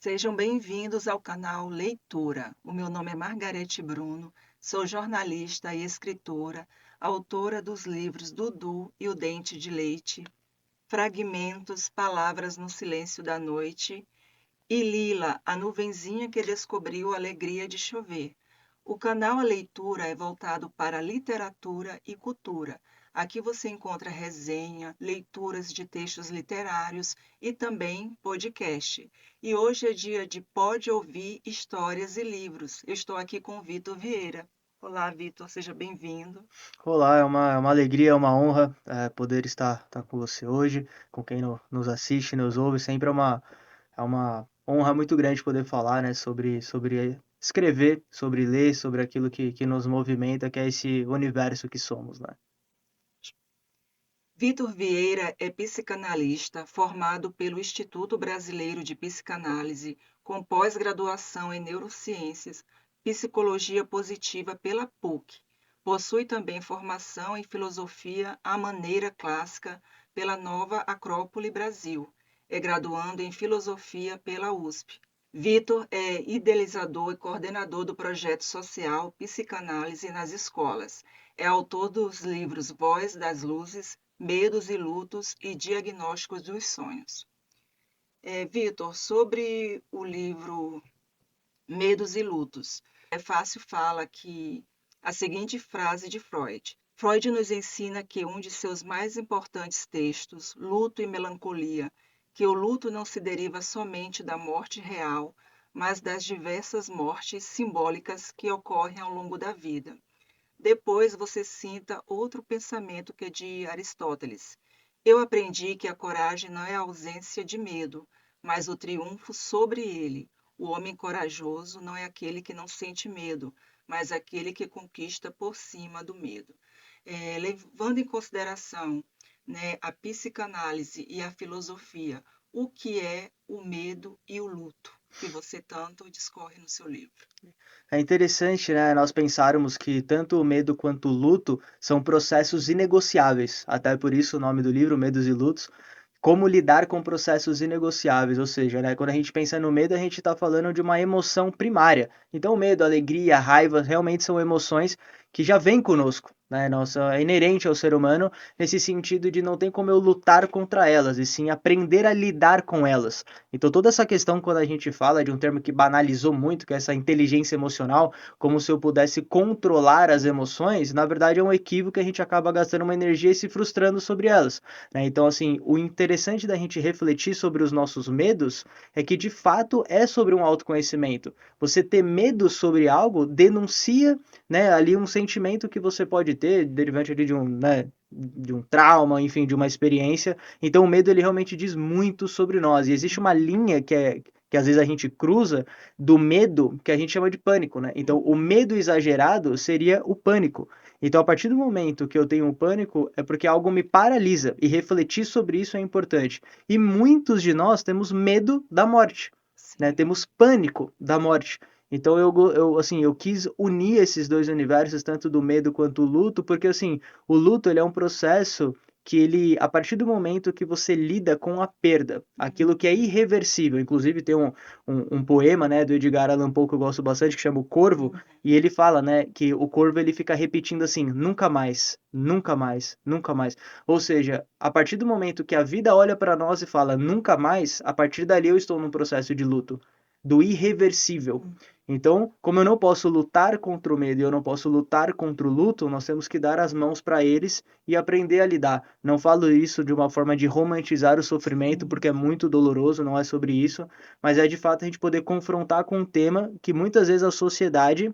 Sejam bem-vindos ao canal Leitura. O meu nome é Margarete Bruno, sou jornalista e escritora, autora dos livros Dudu e o Dente de Leite, Fragmentos, Palavras no Silêncio da Noite e Lila, a nuvenzinha que descobriu a alegria de chover. O canal A Leitura é voltado para literatura e cultura. Aqui você encontra resenha, leituras de textos literários e também podcast. E hoje é dia de Pode Ouvir Histórias e Livros. Eu estou aqui com o Vitor Vieira. Olá, Vitor, seja bem-vindo. Olá, é uma alegria, é uma honra poder estar com você hoje, com quem nos assiste, nos ouve. Sempre é uma honra muito grande poder falar, né, sobre escrever, sobre ler, sobre aquilo que nos movimenta, que é esse universo que somos, né? Vitor Vieira é psicanalista formado pelo Instituto Brasileiro de Psicanálise, com pós-graduação em neurociências, psicologia positiva pela PUC. Possui também formação em filosofia à maneira clássica pela Nova Acrópole Brasil. É graduando em filosofia pela USP. Vitor é idealizador e coordenador do projeto social Psicanálise nas Escolas. É autor dos livros Voz das Luzes, Medos e Lutos e Diagnósticos dos Sonhos. Vitor, sobre o livro Medos e Lutos, é fácil fala que a seguinte frase de Freud. Freud nos ensina que um de seus mais importantes textos, Luto e Melancolia, que o luto não se deriva somente da morte real, mas das diversas mortes simbólicas que ocorrem ao longo da vida. Depois você sinta outro pensamento que é de Aristóteles. Eu aprendi que a coragem não é a ausência de medo, mas o triunfo sobre ele. O homem corajoso não é aquele que não sente medo, mas aquele que conquista por cima do medo. Levando em consideração, né, a psicanálise e a filosofia, o que é o medo e o luto, que você tanto discorre no seu livro. É interessante, né, nós pensarmos que tanto o medo quanto o luto são processos inegociáveis. Até por isso o nome do livro, Medos e Lutos, como lidar com processos inegociáveis, ou seja, né, quando a gente pensa no medo, a gente está falando de uma emoção primária. Então, o medo, a alegria, a raiva realmente são emoções que já vêm conosco, né? Nossa, é inerente ao ser humano nesse sentido de não tem como eu lutar contra elas, e sim aprender a lidar com elas. Então, toda essa questão, quando a gente fala de um termo que banalizou muito, que é essa inteligência emocional, como se eu pudesse controlar as emoções, na verdade é um equívoco que a gente acaba gastando uma energia e se frustrando sobre elas, né? Então, assim, o interessante da gente refletir sobre os nossos medos é que, de fato, é sobre um autoconhecimento. Você ter medo sobre algo denuncia, né, ali um sentimento que você pode ter, derivante ali de um, né, de um trauma, enfim, de uma experiência. Então, o medo, ele realmente diz muito sobre nós. E existe uma linha que às vezes a gente cruza do medo que a gente chama de pânico, né? Então, o medo exagerado seria o pânico. Então, a partir do momento que eu tenho um pânico, é porque algo me paralisa e refletir sobre isso é importante. E muitos de nós temos medo da morte, né? Sim. Temos pânico da morte. Então, assim, eu quis unir esses dois universos, tanto do medo quanto do luto, porque, assim, o luto, ele é um processo que ele, a partir do momento que você lida com a perda, aquilo que é irreversível, inclusive tem um poema, né, do Edgar Allan Poe que eu gosto bastante, que chama O Corvo, Uhum. e ele fala, né, que o corvo ele fica repetindo assim, nunca mais, nunca mais, nunca mais. Ou seja, a partir do momento que a vida olha para nós e fala nunca mais, a partir dali eu estou num processo de luto, do irreversível. Uhum. Então, como eu não posso lutar contra o medo e eu não posso lutar contra o luto, nós temos que dar as mãos para eles e aprender a lidar. Não falo isso de uma forma de romantizar o sofrimento, Sim. porque é muito doloroso, não é sobre isso, mas é de fato a gente poder confrontar com um tema que muitas vezes a sociedade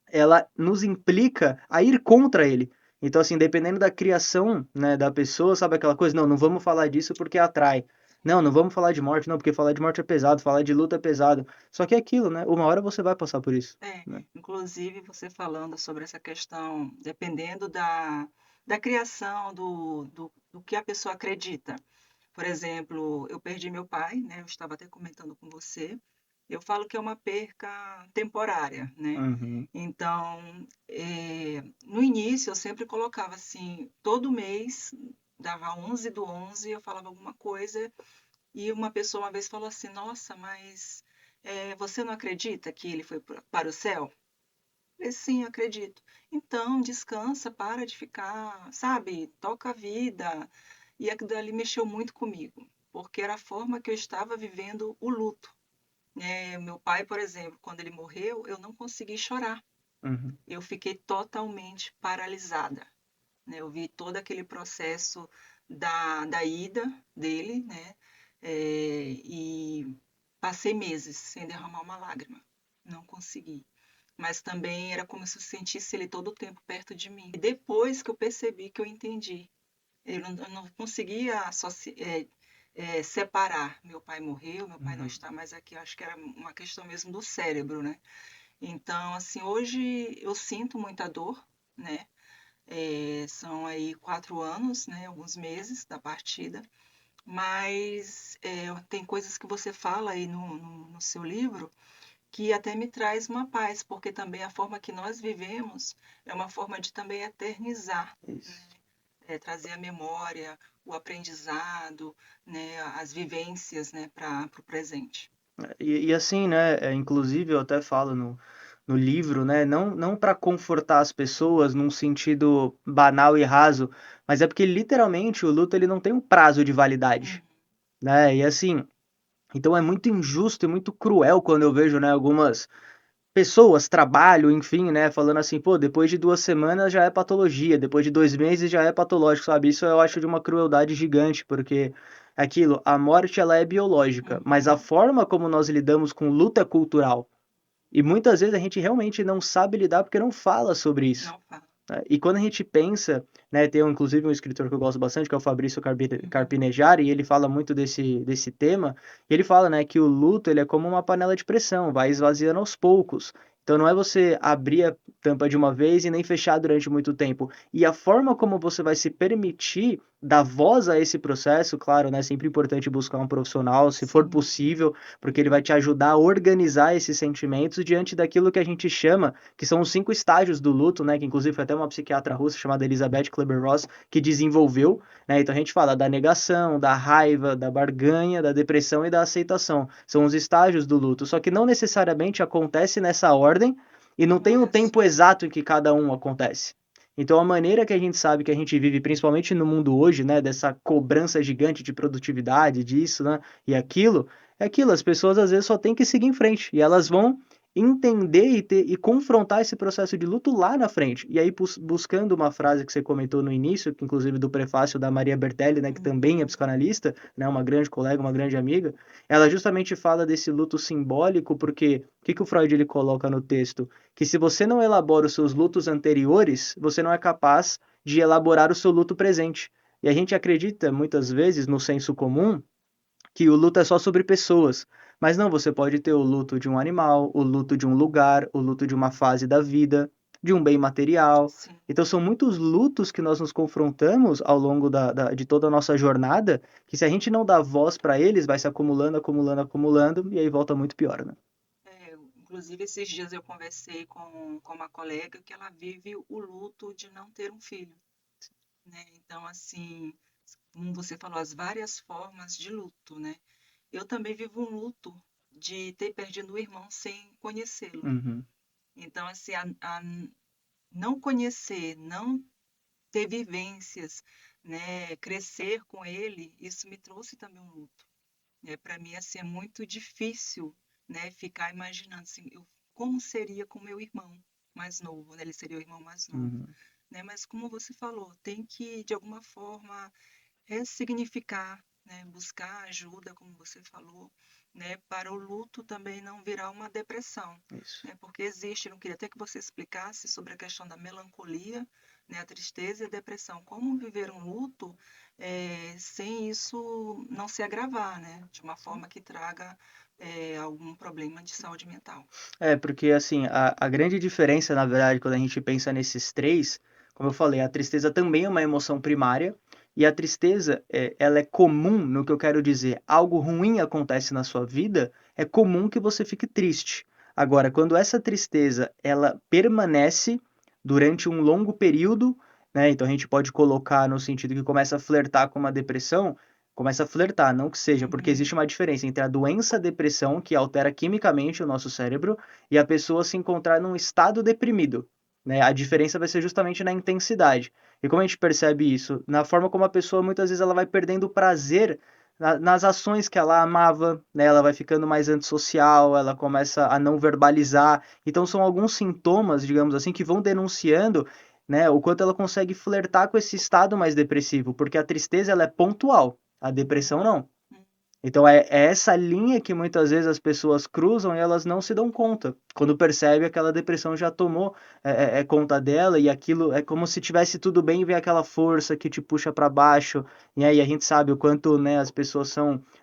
ela nos implica a ir contra ele. Então, assim, dependendo da criação, né, da pessoa, sabe aquela coisa? Não, não vamos falar disso porque atrai. Não, não vamos falar de morte, não, porque falar de morte é pesado, falar de luta é pesado. Só que é aquilo, né? Uma hora você vai passar por isso, É, né? inclusive você falando sobre essa questão, dependendo da criação, do que a pessoa acredita. Por exemplo, eu perdi meu pai, né? Eu estava até comentando com você. Eu falo que é uma perca temporária, né? Uhum. Então, no início eu sempre colocava assim, todo mês, dava 11 do 11, eu falava alguma coisa, e uma pessoa uma vez falou assim, nossa, mas Você não acredita que ele foi para o céu? Eu falei, sim, acredito. Então, descansa, para de ficar, sabe, toca a vida. E aquilo dali mexeu muito comigo, porque era a forma que eu estava vivendo o luto. Meu pai, por exemplo, quando ele morreu, eu não consegui chorar. Uhum. Eu fiquei totalmente paralisada. Eu vi todo aquele processo da ida dele, né? E passei meses sem derramar uma lágrima. Não consegui. Mas também era como se eu sentisse ele todo o tempo perto de mim. E depois que eu percebi que eu entendi, eu não conseguia separar. Meu pai morreu, meu pai não Uhum. está mais aqui. Eu acho que era uma questão mesmo do cérebro, né? Então, assim, hoje eu sinto muita dor, né? São aí 4 anos, né? Alguns meses da partida. Mas tem coisas que você fala aí no seu livro que até me traz uma paz, porque também a forma que nós vivemos é uma forma de também eternizar, Isso. trazer a memória, o aprendizado, né, as vivências, né, para o presente. E assim, né, inclusive eu até falo no livro, né, não para confortar as pessoas num sentido banal e raso, mas é porque literalmente o luto ele não tem um prazo de Hum, validade, né, e assim, então é muito injusto e muito cruel quando eu vejo, né, algumas pessoas, trabalho, enfim, né, falando assim, pô, depois de 2 semanas já é patologia, depois de 2 meses já é patológico, sabe? Isso eu acho de uma crueldade gigante, porque é aquilo, a morte ela é biológica, mas a uhum, forma como nós lidamos com luta é cultural. E muitas vezes a gente realmente não sabe lidar porque não fala sobre isso. não fala. Né? E quando a gente pensa, né, tem inclusive um escritor que eu gosto bastante, que é o Fabrício Uhum, Carpinejar, e ele fala muito desse tema, e ele fala, né, que o luto ele é como uma panela de pressão, vai esvaziando aos poucos. Então não é você abrir a tampa de uma vez e nem fechar durante muito tempo. E a forma como você vai se permitir dar voz a esse processo, claro, né, é sempre importante buscar um profissional, se for sim, possível, porque ele vai te ajudar a organizar esses sentimentos diante daquilo que a gente chama que são os 5 estágios do luto, né? Que inclusive foi até uma psiquiatra russa chamada Elizabeth Kubler-Ross que desenvolveu, né? Então a gente fala da negação, da raiva, da barganha, da depressão e da aceitação. São os estágios do luto, só que não necessariamente acontece nessa ordem e não tem o isso. tempo exato em que cada um acontece. Então a maneira que a gente sabe que a gente vive, principalmente no mundo hoje, né, dessa cobrança gigante de produtividade, disso, né, e aquilo, é aquilo, as pessoas às vezes só têm que seguir em frente e elas vão entender e confrontar esse processo de luto lá na frente. E aí, buscando uma frase que você comentou no início, que inclusive do prefácio da Maria Bertelli, né, que também é Uhum, psicanalista, né, uma grande colega, uma grande amiga, ela justamente fala desse luto simbólico, porque o que o Freud ele coloca no texto? Que se você não elabora os seus lutos anteriores, você não é capaz de elaborar o seu luto presente. E a gente acredita muitas vezes no senso comum que o luto é só sobre pessoas. Mas não, você pode ter o luto de um animal, o luto de um lugar, o luto de uma fase da vida, de um bem material. sim. Então são muitos lutos que nós nos confrontamos ao longo de toda a nossa jornada, que se a gente não dá voz para eles, vai se acumulando, acumulando, acumulando, e aí volta muito pior, né? Inclusive, esses dias eu conversei com uma colega que ela vive o luto de não ter um filho, né? Então, assim, como você falou, as várias formas de luto, né? Eu também vivo um luto de ter perdido o irmão sem conhecê-lo. Uhum. Então, assim, a não conhecer, não ter vivências, né, crescer com ele, isso me trouxe também um luto. Para mim, assim, é muito difícil, né, ficar imaginando assim, como seria com meu irmão mais novo, né? Ele seria o irmão mais novo, Uhum. né? Mas como você falou, tem que de alguma forma ressignificar, né? Buscar ajuda, como você falou, né? Para o luto também não virar uma depressão, Isso. né? Porque existe, eu não queria até que você explicasse sobre a questão da melancolia, né? A tristeza e a depressão. Como viver um luto sem isso não se agravar, né? De uma forma que traga algum problema de saúde mental. É, porque assim, a grande diferença, na verdade, quando a gente pensa nesses três, como eu falei, a tristeza também é uma emoção primária, e a tristeza, ela é comum, no que eu quero dizer, algo ruim acontece na sua vida, é comum que você fique triste. Agora, quando essa tristeza, ela permanece durante um longo período, né, então a gente pode colocar no sentido que começa a flertar com uma depressão, Começa a flertar, não que seja, porque Uhum. existe uma diferença entre a doença depressão, que altera quimicamente o nosso cérebro, e a pessoa se encontrar num estado deprimido. Né? A diferença vai ser justamente na intensidade. E como a gente percebe isso? Na forma como a pessoa, muitas vezes, ela vai perdendo o prazer nas ações que ela amava, né? Ela vai ficando mais antissocial, ela começa a não verbalizar. Então, são alguns sintomas, digamos assim, que vão denunciando, né, o quanto ela consegue flertar com esse estado mais depressivo, porque a tristeza ela é pontual, a depressão não. Então é essa linha que muitas vezes as pessoas cruzam e elas não se dão conta. Quando percebe, aquela depressão já tomou conta dela e aquilo é como se tivesse tudo bem e vem aquela força que te puxa para baixo. E aí a gente sabe o quanto, né, as pessoas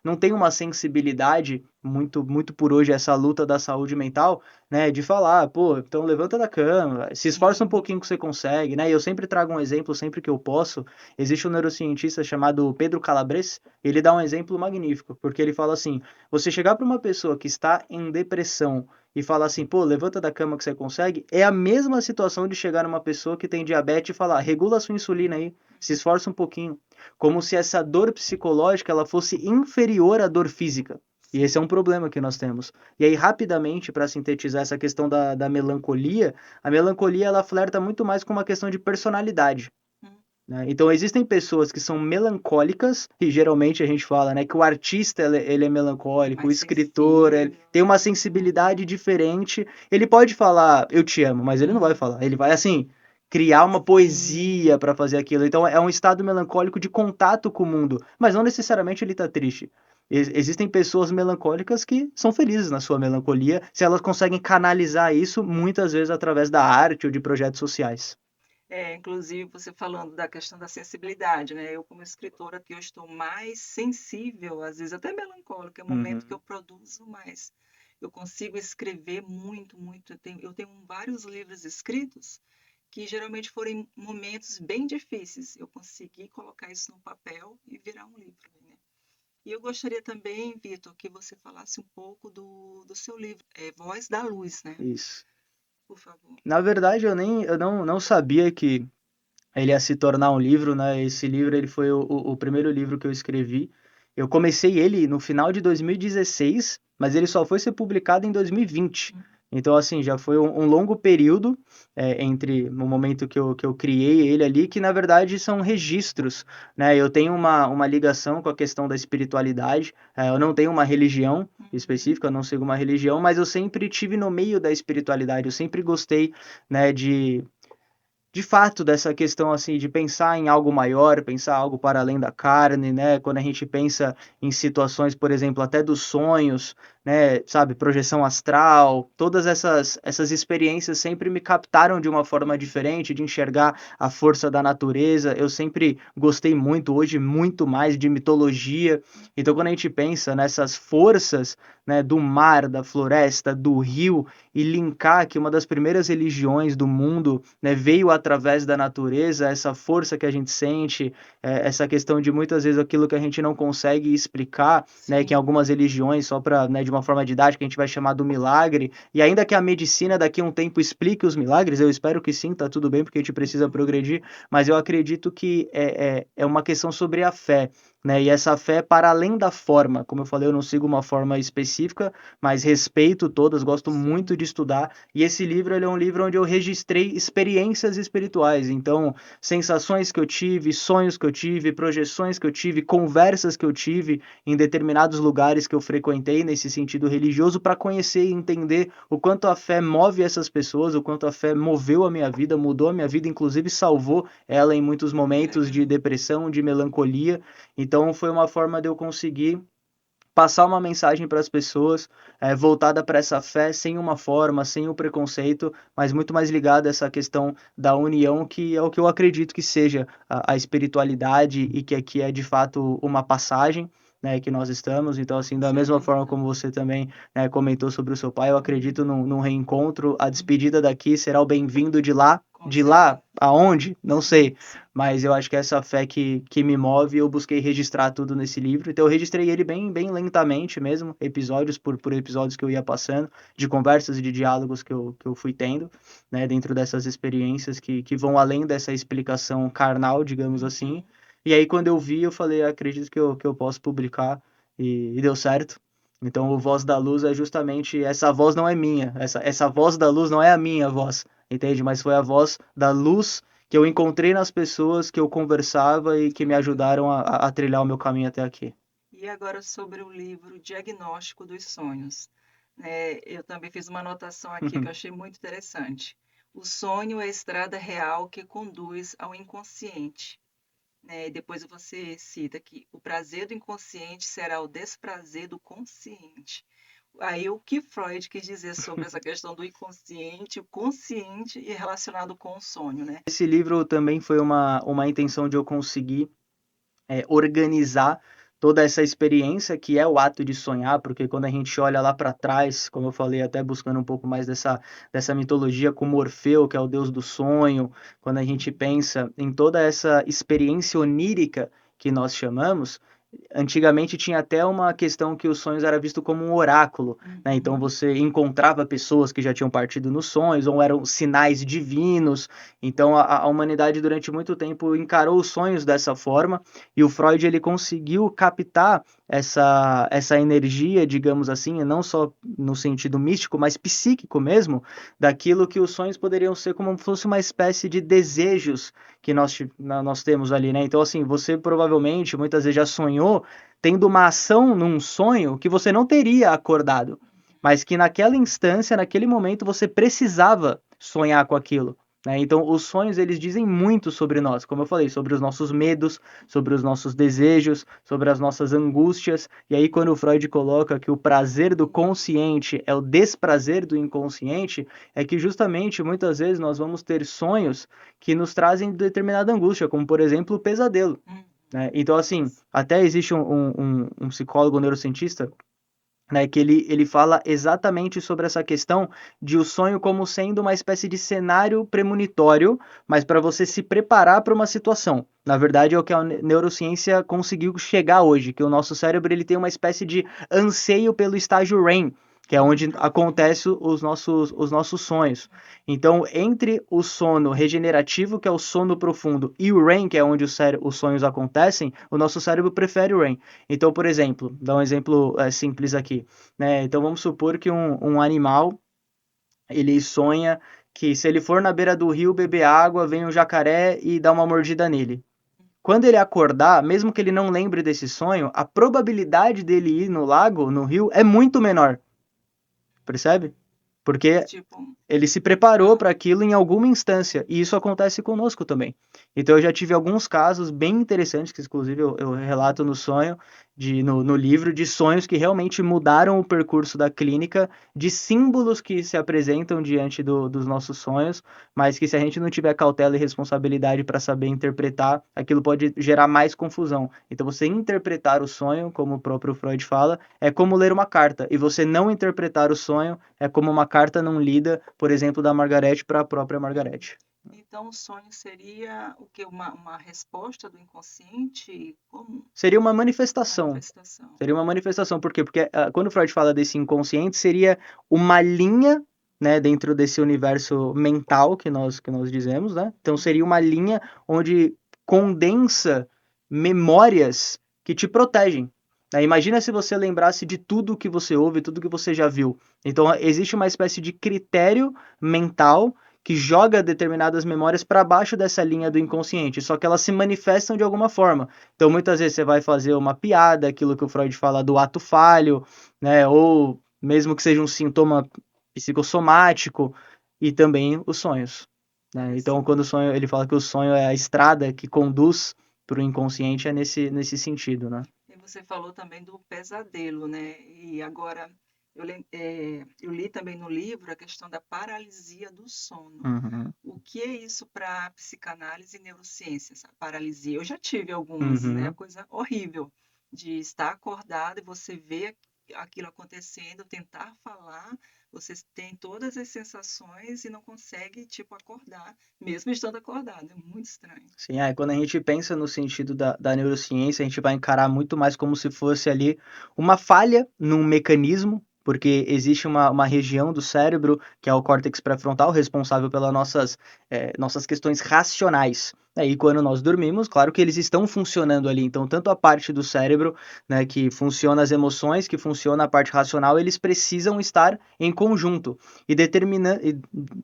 não têm uma sensibilidade muito por hoje essa luta da saúde mental, né, de falar, pô, então levanta da cama, se esforça um Sim. pouquinho que você consegue, né? E eu sempre trago um exemplo sempre que eu posso. Existe um neurocientista chamado Pedro Calabres, ele dá um exemplo magnífico, porque ele fala assim: você chegar para uma pessoa que está em depressão e falar assim, pô, levanta da cama que você consegue, é a mesma situação de chegar numa pessoa que tem diabetes e falar, regula a sua insulina aí, se esforça um pouquinho, como se essa dor psicológica ela fosse inferior à dor física. E esse é um problema que nós temos. E aí, rapidamente, para sintetizar essa questão da melancolia, a melancolia ela flerta muito mais com uma questão de personalidade. Hum. Né? Então, existem pessoas que são melancólicas, e geralmente a gente fala, né, que o artista ele é melancólico, o Mais escritor ele sensível. tem uma sensibilidade diferente. Ele pode falar, eu te amo, mas ele não vai Uhum. falar. Ele vai, assim, criar uma poesia Sim. para fazer aquilo. Então, é um estado melancólico de contato com o mundo, mas não necessariamente ele está triste. Existem pessoas melancólicas que são felizes na sua melancolia, se elas conseguem canalizar isso, muitas vezes através da arte ou de projetos sociais. Inclusive você falando da questão da sensibilidade, né? Eu como escritora que eu estou mais sensível, às vezes até melancólica, é o momento que eu Uhum. produzo mais. Eu consigo escrever muito, muito. Eu tenho vários livros escritos que geralmente foram em momentos bem difíceis. Eu consegui colocar isso no papel e virar um livro, né? E eu gostaria também, Vitor, que você falasse um pouco do seu livro, Voz da Luz, né? Isso. Por favor. Na verdade, eu não sabia que ele ia se tornar um livro, né? Esse livro ele foi o primeiro livro que eu escrevi. Eu comecei ele no final de 2016, mas ele só foi ser publicado em 2020. Então, assim, já foi um longo período entre o momento que eu criei ele ali, que na verdade são registros, né? Eu tenho uma ligação com a questão da espiritualidade. Eu não tenho uma religião Uhum. específica, eu não sigo uma religião, mas eu sempre tive no meio da espiritualidade. Eu sempre gostei, né, de fato dessa questão assim de pensar em algo maior, pensar algo para além da carne, né? Quando a gente pensa em situações, por exemplo, até dos sonhos, né, sabe, projeção astral, todas essas experiências sempre me captaram de uma forma diferente de enxergar a força da natureza. Eu sempre gostei muito, hoje muito mais de mitologia. Então, quando a gente pensa nessas forças, né, do mar, da floresta, do rio, e linkar que uma das primeiras religiões do mundo, né, veio através da natureza, essa força que a gente sente, essa questão de muitas vezes aquilo que a gente não consegue explicar, né, que em Sim. algumas religiões, só para, né, de uma forma didática, a gente vai chamar do milagre, e ainda que a medicina daqui a um tempo explique os milagres, eu espero que sim, tá tudo bem, porque a gente precisa Uhum. progredir, mas eu acredito que é uma questão sobre a fé, né, e essa fé para além da forma, como eu falei, eu não sigo uma forma específica, mas respeito todas, gosto muito Sim. de estudar, e esse livro ele é um livro onde eu registrei experiências espirituais, então sensações que eu tive, sonhos que eu tive, projeções que eu tive, conversas que eu tive em determinados lugares que eu frequentei nesse sentido religioso para conhecer e entender o quanto a fé move essas pessoas, o quanto a fé moveu a minha vida, mudou a minha vida, inclusive salvou ela em muitos Que momentos de legal. depressão, de melancolia. Então foi uma forma de eu conseguir passar uma mensagem para as pessoas voltada para essa fé sem uma forma, sem o preconceito, mas muito mais ligada a essa questão da união, que é o que eu acredito que seja a espiritualidade e que aqui é de fato uma passagem. Né, que nós estamos, então assim, Com da mesma forma certeza. como você também, né, comentou sobre o seu pai, eu acredito Uhum. num reencontro, a Uhum. despedida daqui será o bem-vindo Com de lá certeza. aonde? Não Sim, sei, sim. mas eu acho que é essa fé que me move, eu busquei registrar tudo nesse livro, então eu registrei ele bem lentamente mesmo, episódios por episódios que eu ia passando, de conversas e de diálogos que eu fui tendo, né, dentro dessas experiências que vão além dessa explicação carnal, digamos assim, Uhum. E aí, quando eu vi, eu falei, acredito que eu posso publicar, e deu certo. Então, o Voz da Luz é justamente, essa voz não é minha, essa voz da luz não é a minha voz, entende? Mas foi a voz da luz que eu encontrei nas pessoas que eu conversava e que Que me legal. ajudaram a trilhar o meu caminho até aqui. E agora sobre o livro Diagnóstico dos Sonhos. Eu também fiz uma anotação aqui que eu achei muito interessante. O sonho é a estrada real que conduz ao inconsciente. E depois você cita que o prazer do inconsciente será o desprazer do consciente. Aí o que Freud quis dizer sobre essa questão do inconsciente, o consciente e relacionado com o sonho, né? Esse livro também foi uma intenção de eu conseguir organizar toda essa experiência que é o ato de sonhar, porque quando a gente olha lá para trás, como eu falei, até buscando um pouco mais dessa mitologia como Orfeu, que é o deus do sonho, quando a gente pensa em toda essa experiência onírica que nós chamamos, antigamente tinha até uma questão que os sonhos era visto como um oráculo, né? Então Uhum. você encontrava pessoas que já tinham partido nos sonhos ou eram sinais divinos. Então a humanidade durante muito tempo encarou os sonhos dessa forma e o Freud ele conseguiu captar essa energia, digamos assim, não só no sentido místico, mas psíquico mesmo, daquilo que os sonhos poderiam ser como se fosse uma espécie de desejos que nós temos ali, né? Então, assim, você provavelmente muitas vezes já sonhou tendo uma ação num sonho que você não teria acordado, mas que naquela instância, naquele momento, você precisava sonhar com aquilo. Né? Então, os sonhos eles dizem muito sobre nós, como eu falei, sobre os nossos medos, sobre os nossos desejos, sobre as nossas angústias. E aí, quando o Freud coloca que o prazer do consciente é o desprazer do inconsciente, é que justamente muitas vezes nós vamos ter sonhos que nos trazem determinada angústia, como por exemplo o pesadelo. Uhum. Né? Então, assim, até existe um psicólogo neurocientista, né, que ele fala exatamente sobre essa questão de o sonho como sendo uma espécie de cenário premonitório, mas para você se preparar para uma situação. Na verdade, é o que a neurociência conseguiu chegar hoje, que o nosso cérebro ele tem uma espécie de anseio pelo estágio REM, que é onde Uhum. acontecem os nossos sonhos. Então, entre o sono regenerativo, que é o sono profundo, e o REM, que é onde os sonhos acontecem, o nosso cérebro prefere o REM. Então, por exemplo, dá um exemplo simples aqui, né? Então, vamos supor que um animal, ele sonha que se ele for na beira do rio beber água, vem um jacaré e dá uma mordida nele. Quando ele acordar, mesmo que ele não lembre desse sonho, a probabilidade dele ir no lago, no rio, é muito menor, percebe? Porque Tipo, ele se preparou ah, para aquilo em alguma instância, e isso acontece conosco também. Então eu já tive alguns casos bem interessantes, que inclusive eu relato no sonho, no livro, de sonhos que realmente mudaram o percurso da clínica, de símbolos que se apresentam diante dos nossos sonhos, mas que se a gente não tiver cautela e responsabilidade para saber interpretar, aquilo pode gerar mais confusão. Então você interpretar o sonho, como o próprio Freud fala, é como ler uma carta, e você não interpretar o sonho é como uma carta não lida, por exemplo, da Margarete para a própria Margarete. então o sonho seria o que? Uma resposta do inconsciente? Como Seria uma manifestação. manifestação? Seria uma manifestação. Por quê? Porque quando Freud fala desse inconsciente, seria uma linha, né, dentro desse universo mental que nós dizemos, né? Então seria uma linha onde condensa memórias que te protegem. Né? Imagina se você lembrasse de tudo que você ouve, tudo que você já viu. Então existe uma espécie de critério mental que joga determinadas memórias para baixo dessa linha do inconsciente, só que elas se manifestam de alguma forma. Então, muitas vezes você vai fazer uma piada, aquilo que o Freud fala do ato falho, né? Ou mesmo que seja um sintoma psicossomático, e também os sonhos. Né? Então, quando o Interessante. sonho, ele fala que o sonho é a estrada que conduz para o inconsciente, é nesse sentido, né? E você falou também do pesadelo, né? E agora eu li também no livro a questão da paralisia do sono. Uhum, O que é isso para psicanálise e neurociências? A paralisia. Eu já tive algumas, né? uhum. Coisa horrível de estar acordado e você ver aquilo acontecendo, tentar falar, você tem todas as sensações e não consegue, tipo, acordar, mesmo estando acordado. É muito estranho. Sim, quando a gente pensa no sentido da neurociência, a gente vai encarar muito mais como se fosse ali uma falha num mecanismo, porque existe uma região do cérebro, que é o córtex pré-frontal, responsável pelas nossas questões racionais. E quando nós dormimos, claro que eles estão funcionando ali. Então, tanto a parte do cérebro, né, que funciona as emoções, que funciona a parte racional, eles precisam estar em conjunto. E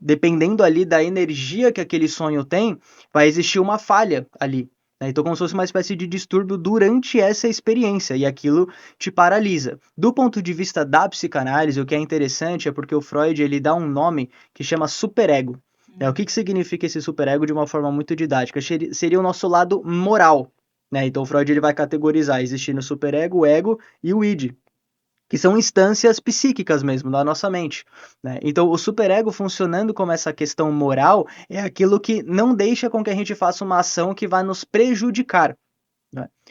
dependendo ali da energia que aquele sonho tem, vai existir uma falha ali. Então, como se fosse uma espécie de distúrbio durante essa experiência, e aquilo te paralisa. Do ponto de vista da psicanálise, o que é interessante é porque o Freud ele dá um nome que chama superego. O que significa esse superego de uma forma muito didática? Seria o nosso lado moral. Então, o Freud ele vai categorizar existindo o superego, o ego e o id, que são instâncias psíquicas mesmo da nossa mente. Então, o superego funcionando como essa questão moral é aquilo que não deixa com que a gente faça uma ação que vai nos prejudicar.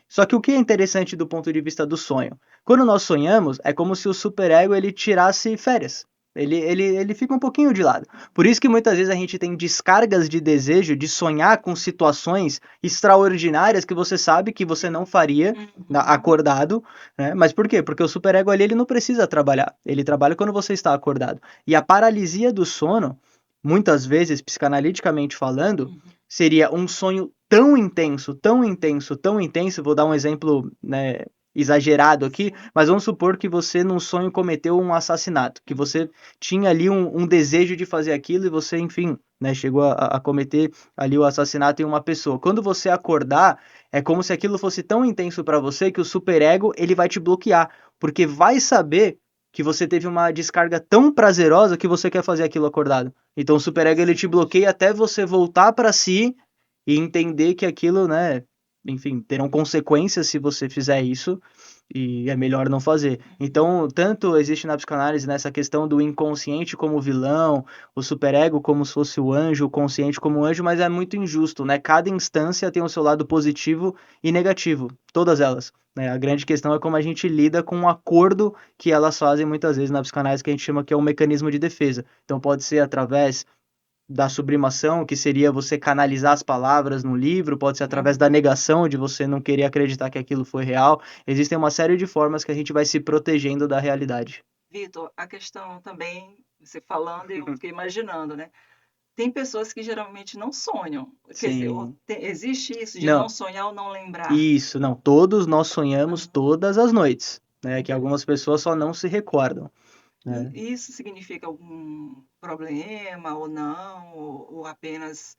Só que o que é interessante do ponto de vista do sonho? Quando nós sonhamos, é como se o superego ele tirasse férias. Ele fica um pouquinho de lado. Por isso que muitas vezes a gente tem descargas de desejo de sonhar com situações extraordinárias que você sabe que você não faria acordado, né? Mas por quê? Porque o superego ali ele não precisa trabalhar. Ele trabalha quando você está acordado. E a paralisia do sono, muitas vezes, psicanaliticamente falando, seria um sonho tão intenso, tão intenso, tão intenso. Vou dar um exemplo, né, exagerado aqui, mas vamos supor que você num sonho cometeu um assassinato, que você tinha ali um desejo de fazer aquilo e você, enfim, né, chegou a cometer ali o assassinato em uma pessoa. Quando você acordar, é como se aquilo fosse tão intenso para você que o superego ele vai te bloquear, porque vai saber que você teve uma descarga tão prazerosa que você quer fazer aquilo acordado. Então o superego ele te bloqueia até você voltar para si e entender que aquilo, né, enfim, terão consequências se você fizer isso e é melhor não fazer. Então, tanto existe na psicanálise nessa questão do inconsciente como vilão, o superego como se fosse o anjo, o consciente como anjo, mas é muito injusto, né? Cada instância tem o seu lado positivo e negativo, todas elas. A grande questão é como a gente lida com o acordo que elas fazem muitas vezes na psicanálise, que a gente chama que é um mecanismo de defesa. Então, pode ser através da sublimação, que seria você canalizar as palavras no livro, pode ser através da negação, de você não querer acreditar que aquilo foi real. Existem uma série de formas que a gente vai se protegendo da realidade. Vitor, a questão também, você falando, eu fiquei imaginando, né? Tem pessoas que geralmente não sonham. Quer dizer, existe isso de não sonhar ou não lembrar? Isso, não. Todos nós sonhamos todas as noites, né? Que algumas pessoas só não se recordam. Isso significa algum problema ou não? Ou apenas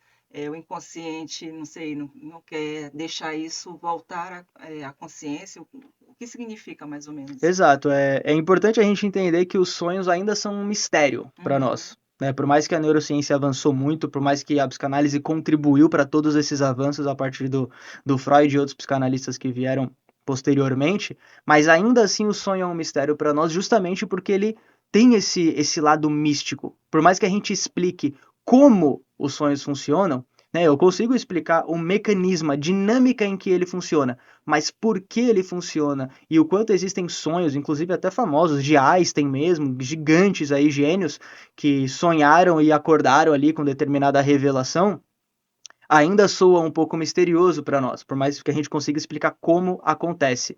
o inconsciente, não sei, não quer deixar isso voltar à consciência? O que significa mais ou menos? Exato. É importante a gente entender que os sonhos ainda são um mistério para nós. Por mais que a neurociência avançou muito, por mais que a psicanálise contribuiu para todos esses avanços a partir do Freud e outros psicanalistas que vieram posteriormente, mas ainda assim o sonho é um mistério para nós justamente porque ele tem esse lado místico. Por mais que a gente explique como os sonhos funcionam, eu consigo explicar o mecanismo, a dinâmica em que ele funciona, mas por que ele funciona e o quanto existem sonhos, inclusive até famosos, de Einstein mesmo, gigantes aí, gênios, que sonharam e acordaram ali com determinada revelação, ainda soa um pouco misterioso para nós, por mais que a gente consiga explicar como acontece.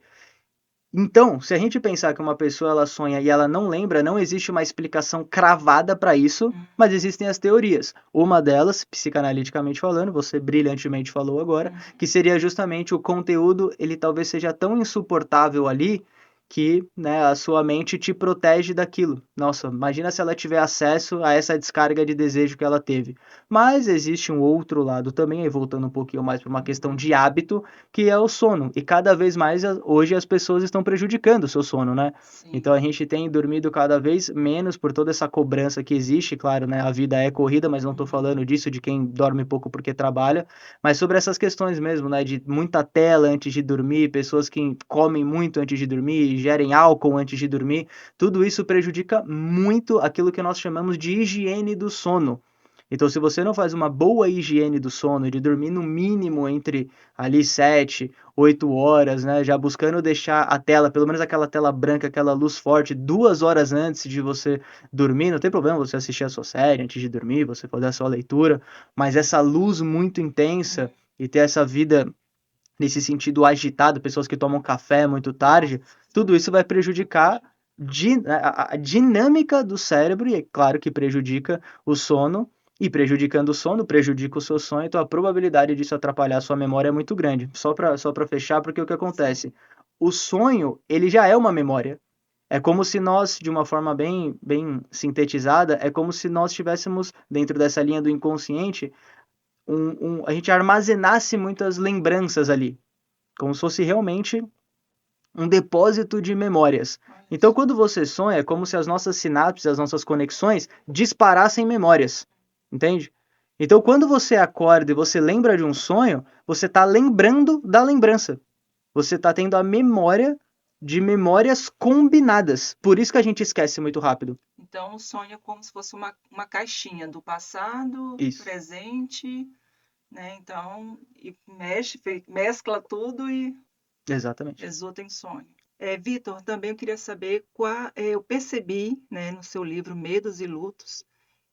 Então, se a gente pensar que uma pessoa ela sonha e ela não lembra, não existe uma explicação cravada para isso, mas existem as teorias. Uma delas, psicanaliticamente falando, você brilhantemente falou agora, que seria justamente o conteúdo, ele talvez seja tão insuportável ali que, né, a sua mente te protege daquilo. Nossa, imagina se ela tiver acesso a essa descarga de desejo que ela teve. Mas existe um outro lado também, aí voltando um pouquinho mais para uma questão de hábito, que é o sono. E cada vez mais hoje as pessoas estão prejudicando o seu sono, né? Sim. Então a gente tem dormido cada vez menos por toda essa cobrança que existe. Claro, né? A vida é corrida, mas não estou falando disso de quem dorme pouco porque trabalha, mas sobre essas questões mesmo, né? De muita tela antes de dormir, pessoas que comem muito antes de dormir, gerem álcool antes de dormir. Tudo isso prejudica muito aquilo que nós chamamos de higiene do sono. Então, se você não faz uma boa higiene do sono, de dormir no mínimo entre ali 7, 8 horas, né, já buscando deixar a tela, pelo menos aquela tela branca, aquela luz forte, 2 horas antes de você dormir, não tem problema você assistir a sua série antes de dormir, você fazer a sua leitura, mas essa luz muito intensa e ter essa vida nesse sentido agitado, pessoas que tomam café muito tarde, tudo isso vai prejudicar a dinâmica do cérebro, e é claro que prejudica o sono, e prejudicando o sono, prejudica o seu sonho, então a probabilidade disso atrapalhar a sua memória é muito grande. Só para fechar, porque o que acontece? O sonho, ele já é uma memória. É como se nós, de uma forma bem sintetizada, é como se nós tivéssemos, dentro dessa linha do inconsciente, a gente armazenasse muitas lembranças ali, como se fosse realmente um depósito de memórias. Então, quando você sonha, é como se as nossas sinapses, as nossas conexões disparassem memórias, entende? Então, quando você acorda e você lembra de um sonho, você está lembrando da lembrança. Você está tendo a memória de memórias combinadas. Por isso que a gente esquece muito rápido. Então, o sonho é como se fosse uma caixinha do passado, Isso. presente, né? Então, e mescla tudo e Exatamente. resulta em sonho. Vitor, também eu queria saber eu percebi, né, no seu livro Medos e Lutos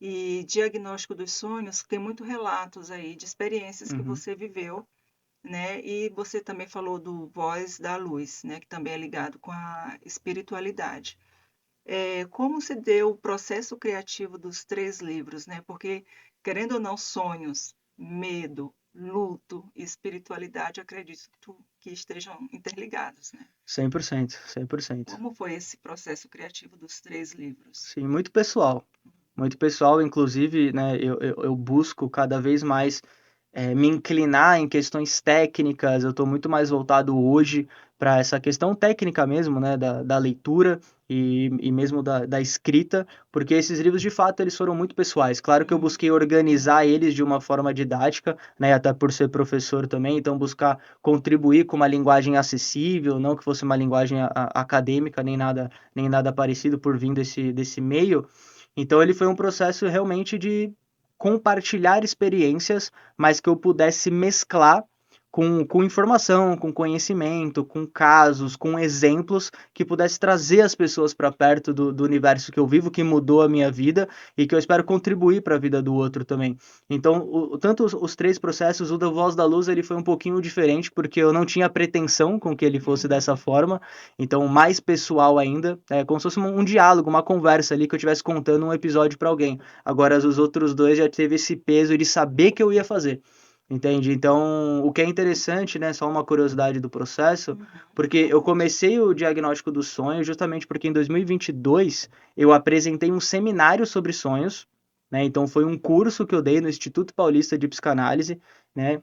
e Diagnóstico dos Sonhos, tem muitos relatos aí de experiências que Uhum. você viveu, né? E você também falou do Voz da Luz, né, que também é ligado com a espiritualidade. Como se deu o processo criativo dos 3 livros, né? Porque, querendo ou não, sonhos, medo, luto e espiritualidade, acredito que estejam interligados, né? 100%, 100%. Como foi esse processo criativo dos 3 livros? Sim, muito pessoal. Muito pessoal, inclusive, né, eu busco cada vez mais me inclinar em questões técnicas, eu estou muito mais voltado hoje para essa questão técnica mesmo, né, da leitura e mesmo da escrita, porque esses livros, de fato, eles foram muito pessoais. Claro que eu busquei organizar eles de uma forma didática, né, até por ser professor também, então buscar contribuir com uma linguagem acessível, não que fosse uma linguagem acadêmica, nem nada parecido por vir desse meio. Então ele foi um processo realmente de compartilhar experiências, mas que eu pudesse mesclar com informação, com conhecimento, com casos, com exemplos que pudesse trazer as pessoas para perto do universo que eu vivo, que mudou a minha vida e que eu espero contribuir para a vida do outro também. Então, tanto os 3 processos, o da Voz da Luz ele foi um pouquinho diferente, porque eu não tinha pretensão com que ele fosse dessa forma, então mais pessoal ainda, como se fosse um diálogo, uma conversa ali que eu estivesse contando um episódio para alguém. Agora, os outros 2 já teve esse peso de saber que eu ia fazer. Entende? Então, o que é interessante, né, só uma curiosidade do processo, porque eu comecei o diagnóstico do sonho justamente porque em 2022 eu apresentei um seminário sobre sonhos, né? Então foi um curso que eu dei no Instituto Paulista de Psicanálise, né?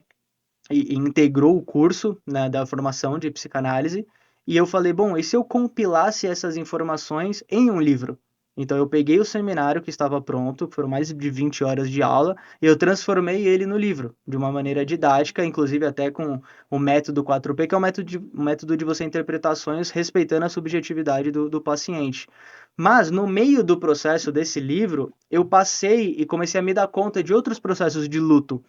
E integrou o curso, né, da formação de psicanálise. E eu falei, bom, e se eu compilasse essas informações em um livro? Então eu peguei o seminário que estava pronto, foram mais de 20 horas de aula, e eu transformei ele no livro, de uma maneira didática, inclusive até com o método 4P, que é um método de você interpretar sonhos respeitando a subjetividade do paciente. Mas no meio do processo desse livro, eu passei e comecei a me dar conta de outros processos de luto.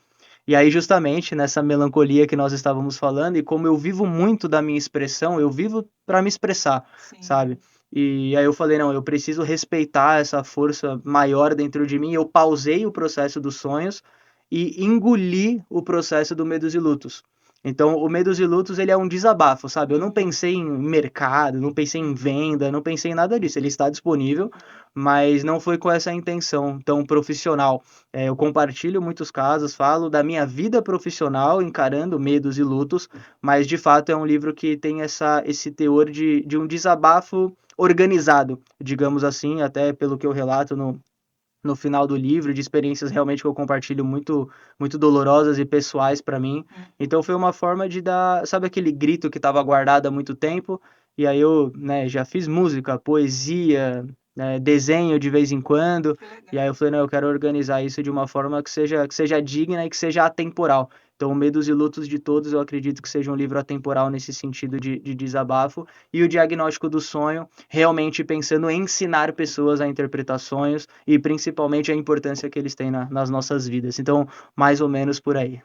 E aí, justamente nessa melancolia que nós estávamos falando, e como eu vivo muito da minha expressão, eu vivo para me expressar, Sim. sabe? E aí eu falei, não, eu preciso respeitar essa força maior dentro de mim. Eu pausei o processo dos sonhos e engoli o processo do Medos e Lutos. Então, o Medos e Lutos, ele é um desabafo, sabe? Eu não pensei em mercado, não pensei em venda, não pensei em nada disso. Ele está disponível, mas não foi com essa intenção tão profissional. Eu compartilho muitos casos, falo da minha vida profissional, encarando medos e lutos, mas de fato é um livro que tem esse teor de um desabafo organizado, digamos assim, até pelo que eu relato no final do livro, de experiências realmente que eu compartilho muito dolorosas e pessoais para mim. Então foi uma forma de dar, sabe aquele grito que estava guardado há muito tempo? E aí eu, né, já fiz música, poesia, né, desenho de vez em quando. Que legal. E aí eu falei, não, eu quero organizar isso de uma forma que seja digna e que seja atemporal. Então, Medos e Lutos de Todos, eu acredito que seja um livro atemporal nesse sentido de desabafo. E o Diagnóstico do Sonho, realmente pensando em ensinar pessoas a interpretar sonhos e principalmente a importância que eles têm nas nossas vidas. Então, mais ou menos por aí.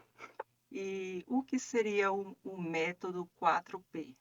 E o que seria o método 4P?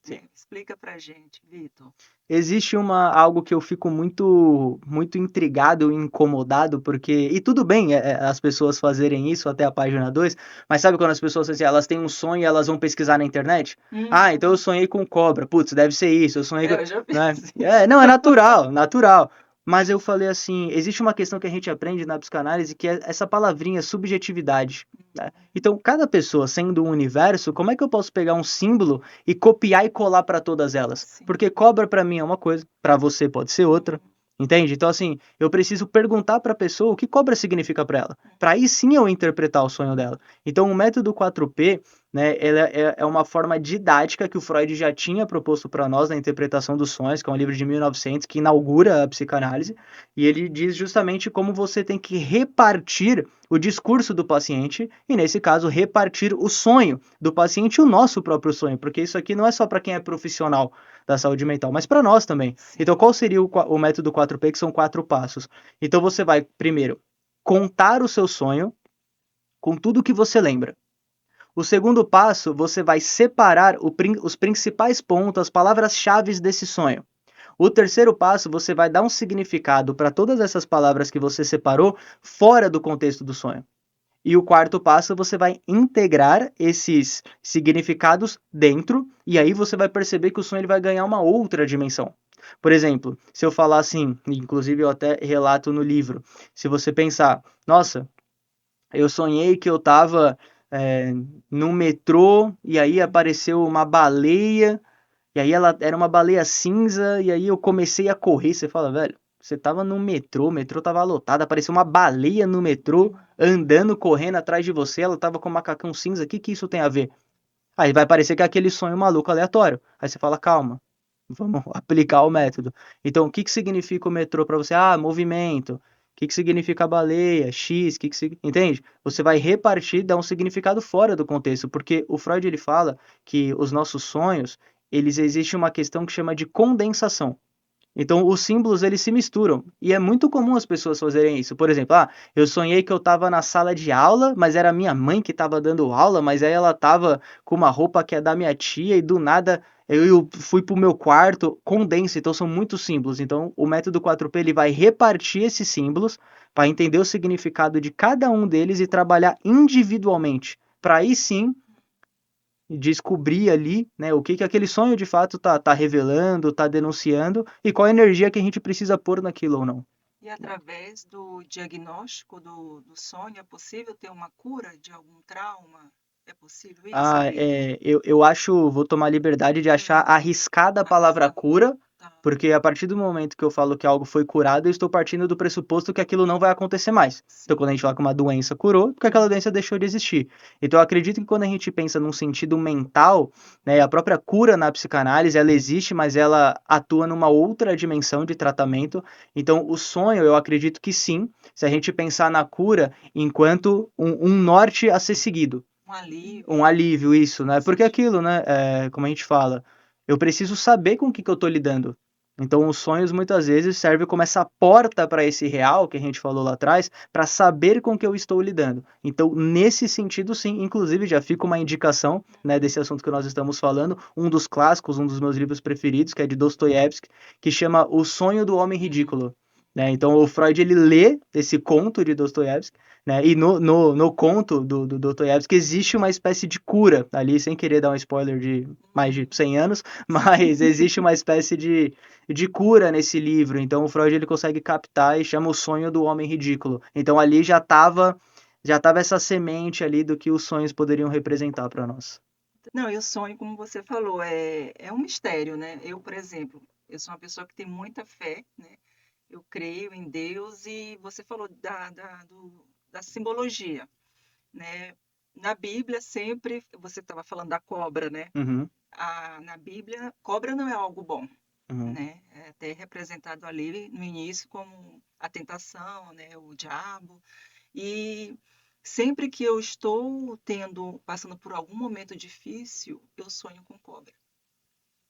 Sim. Explica pra gente, Vitor. Existe algo que eu fico muito intrigado e incomodado, porque. E tudo bem as pessoas fazerem isso até a página 2, mas sabe quando as pessoas assim, elas têm um sonho e elas vão pesquisar na internet? Ah, então eu sonhei com cobra. Putz, deve ser isso. Eu sonhei com. Eu já fiz Né? isso. Não, é natural, natural. Mas eu falei assim: existe uma questão que a gente aprende na psicanálise que é essa palavrinha subjetividade. Né? Então, cada pessoa sendo um universo, como é que eu posso pegar um símbolo e copiar e colar para todas elas? Sim. Porque cobra para mim é uma coisa, para você pode ser outra. Entende? Então, assim, eu preciso perguntar para a pessoa o que cobra significa para ela, para aí sim eu interpretar o sonho dela. Então, o método 4P, né, ela é uma forma didática que o Freud já tinha proposto para nós na interpretação dos sonhos, que é um livro de 1900 que inaugura a psicanálise, e ele diz justamente como você tem que repartir o discurso do paciente e, nesse caso, repartir o sonho do paciente e o nosso próprio sonho, porque isso aqui não é só para quem é profissional da saúde mental, mas para nós também. Sim. Então, qual seria o método 4P, que são 4 passos? Então, você vai, primeiro, contar o seu sonho com tudo que você lembra. O segundo passo, você vai separar os principais pontos, as palavras-chave desse sonho. O terceiro passo, você vai dar um significado para todas essas palavras que você separou fora do contexto do sonho. E o quarto passo, você vai integrar esses significados dentro, e aí você vai perceber que o sonho ele vai ganhar uma outra dimensão. Por exemplo, se eu falar assim, inclusive eu até relato no livro, se você pensar, nossa, eu sonhei que eu estava num metrô e aí apareceu uma baleia e aí ela era uma baleia cinza, e aí eu comecei a correr. Você fala, velho, você tava no metrô, o metrô tava lotado, apareceu uma baleia no metrô, andando, correndo atrás de você, ela tava com um macacão cinza, o que que isso tem a ver? Aí vai parecer que é aquele sonho maluco aleatório. Aí você fala, calma, vamos aplicar o método. Então, o que que significa o metrô para você? Ah, movimento. O que que significa a baleia? X, entende? Você vai repartir, dar um significado fora do contexto, porque o Freud ele fala que os nossos sonhos, eles existe uma questão que chama de condensação. Então, os símbolos eles se misturam e é muito comum as pessoas fazerem isso. Por exemplo, eu sonhei que eu estava na sala de aula, mas era minha mãe que estava dando aula, mas aí ela estava com uma roupa que é da minha tia e do nada eu fui para o meu quarto, condensa. Então, são muitos símbolos. Então, o método 4P ele vai repartir esses símbolos para entender o significado de cada um deles e trabalhar individualmente. Para aí sim descobrir ali, né, o que que aquele sonho de fato tá revelando, tá denunciando e qual a energia que a gente precisa pôr naquilo ou não. E através do diagnóstico do sonho, é possível ter uma cura de algum trauma? É possível isso, Vitor? Eu acho, vou tomar a liberdade de achar arriscada a palavra cura, Tá. porque a partir do momento que eu falo que algo foi curado, eu estou partindo do pressuposto que aquilo não vai acontecer mais. Então, quando a gente fala que uma doença curou, porque aquela doença deixou de existir. Então, eu acredito que quando a gente pensa num sentido mental, né, a própria cura na psicanálise, ela existe, mas ela atua numa outra dimensão de tratamento. Então, o sonho, eu acredito que sim, se a gente pensar na cura enquanto um norte a ser seguido. Um alívio. Um alívio, isso, né? Porque aquilo, né? Como a gente fala, eu preciso saber com o que eu tô lidando. Então, os sonhos muitas vezes servem como essa porta para esse real que a gente falou lá atrás, para saber com o que eu estou lidando. Então, nesse sentido, sim, inclusive já fica uma indicação, né, desse assunto que nós estamos falando, um dos clássicos, um dos meus livros preferidos, que é de Dostoiévski, que chama O Sonho do Homem Ridículo. Né? Então, o Freud ele lê esse conto de Dostoiévski, né? E no conto do Dostoiévski existe uma espécie de cura ali, sem querer dar um spoiler de mais de 100 anos, mas existe uma espécie de cura nesse livro. Então o Freud ele consegue captar e chama o sonho do homem ridículo. Então ali já tava essa semente ali do que os sonhos poderiam representar para nós. Não, e o sonho, como você falou, é um mistério, né? Eu, por exemplo, eu sou uma pessoa que tem muita fé, né? Eu creio em Deus e você falou da simbologia, né? Na Bíblia sempre, você estava falando da cobra, né? Uhum, Na Bíblia, cobra não é algo bom, uhum, né? É até representado ali no início como a tentação, né? O diabo. E sempre que eu estou passando por algum momento difícil, eu sonho com cobra.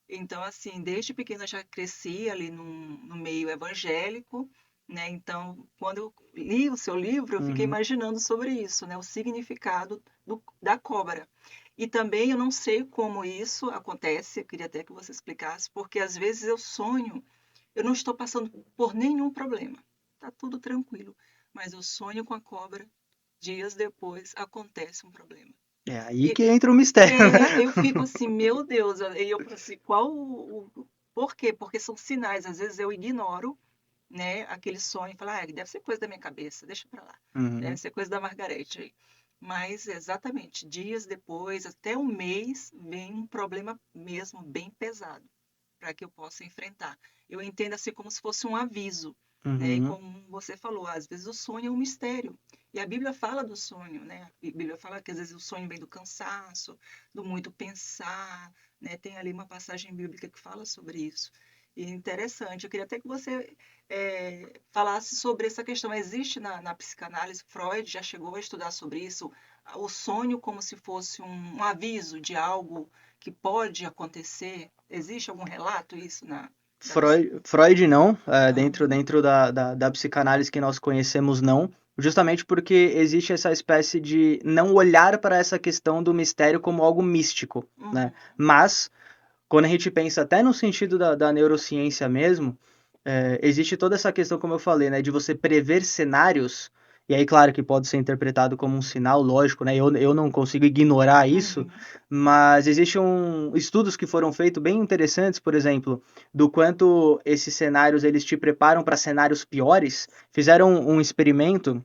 Então, assim, desde pequena eu já cresci ali no meio evangélico, né? Então, quando eu li o seu livro, eu fiquei uhum, imaginando sobre isso, né? O significado da cobra. E também eu não sei como isso acontece, eu queria até que você explicasse, porque às vezes eu sonho, eu não estou passando por nenhum problema, tá tudo tranquilo, mas eu sonho com a cobra, dias depois acontece um problema. É aí E que entra o mistério, né? eu fico assim, meu Deus, e eu falo assim, por quê? Porque são sinais, às vezes eu ignoro, né, aquele sonho e falo, ah, deve ser coisa da minha cabeça, deixa pra lá, deve Uhum. ser coisa da Margarete aí. Mas exatamente, dias depois, até um mês, vem um problema mesmo bem pesado para que eu possa enfrentar. Eu entendo assim como se fosse um aviso, né? E Uhum. como você falou, às vezes o sonho é um mistério. E a Bíblia fala do sonho, né? A Bíblia fala que às vezes o sonho vem do cansaço, do muito pensar, né? Tem ali uma passagem bíblica que fala sobre isso. E é interessante, eu queria até que você falasse sobre essa questão. Existe na psicanálise, Freud já chegou a estudar sobre isso, o sonho como se fosse um aviso de algo que pode acontecer? Existe algum relato isso da Freud não, dentro, Aham, dentro da psicanálise que nós conhecemos, não, justamente porque existe essa espécie de não olhar para essa questão do mistério como algo místico, né? uhum, Mas, quando a gente pensa até no sentido da neurociência mesmo, existe toda essa questão, como eu falei, né, de você prever cenários, e aí, claro, que pode ser interpretado como um sinal, lógico, né, eu não consigo ignorar isso, uhum, mas existem estudos que foram feitos bem interessantes, por exemplo, do quanto esses cenários, eles te preparam para cenários piores. Fizeram um experimento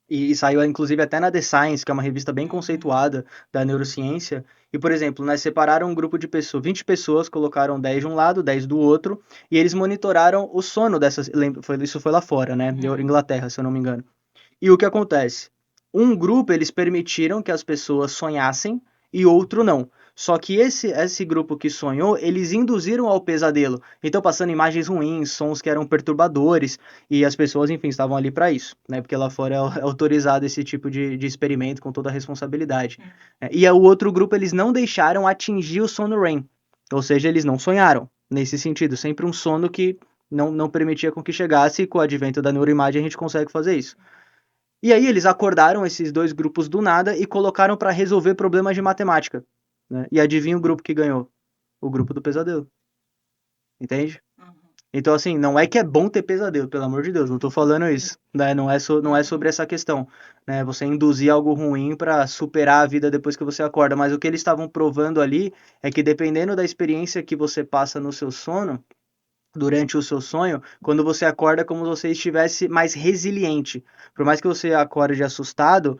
e saiu inclusive até na The Science, que é uma revista bem uhum, conceituada da neurociência. E, por exemplo, nós separaram um grupo de pessoas, 20 pessoas, colocaram 10 de um lado, 10 do outro, e eles monitoraram o sono dessas. Isso foi lá fora, né? uhum, Inglaterra, se eu não me engano. E o que acontece? Um grupo eles permitiram que as pessoas sonhassem e outro não. Só que esse grupo que sonhou, eles induziram ao pesadelo. Então, passando imagens ruins, sons que eram perturbadores, e as pessoas, enfim, estavam ali para isso, né? Porque lá fora é autorizado esse tipo de experimento com toda a responsabilidade. uhum. E o outro grupo, eles não deixaram atingir o sono REM. Ou seja, eles não sonharam, nesse sentido. Sempre um sono que não permitia com que chegasse, e com o advento da neuroimagem a gente consegue fazer isso. E aí eles acordaram esses dois grupos do nada e colocaram para resolver problemas de matemática, né? E adivinha o grupo que ganhou? O grupo do pesadelo, entende? Uhum. Então, assim, não é que é bom ter pesadelo, pelo amor de Deus, não tô falando Sim. isso, né? Não é sobre Uhum. essa questão, né? Você induzir algo ruim para superar a vida depois que você acorda, mas o que eles estavam provando ali é que dependendo da experiência que você passa no seu sono, durante o seu sonho, quando você acorda é como se você estivesse mais resiliente. Por mais que você acorde assustado,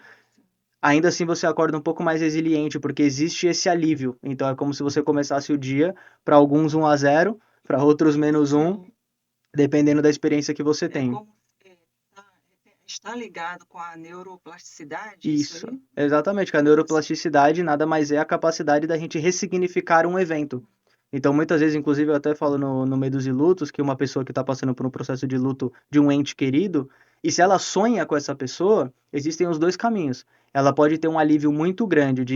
ainda assim você acorda um pouco mais resiliente, porque existe esse alívio. Então é como se você começasse o dia, para alguns 1-0, para outros -1, Sim. dependendo da experiência que você É tem. como está ligado com a neuroplasticidade, isso Isso, aí? exatamente, que a Nossa. neuroplasticidade nada mais é a capacidade da gente ressignificar um evento. Então, muitas vezes, inclusive, eu até falo no Medos e Lutos, que uma pessoa que está passando por um processo de luto de um ente querido, e se ela sonha com essa pessoa, existem os dois caminhos. Ela pode ter um alívio muito grande de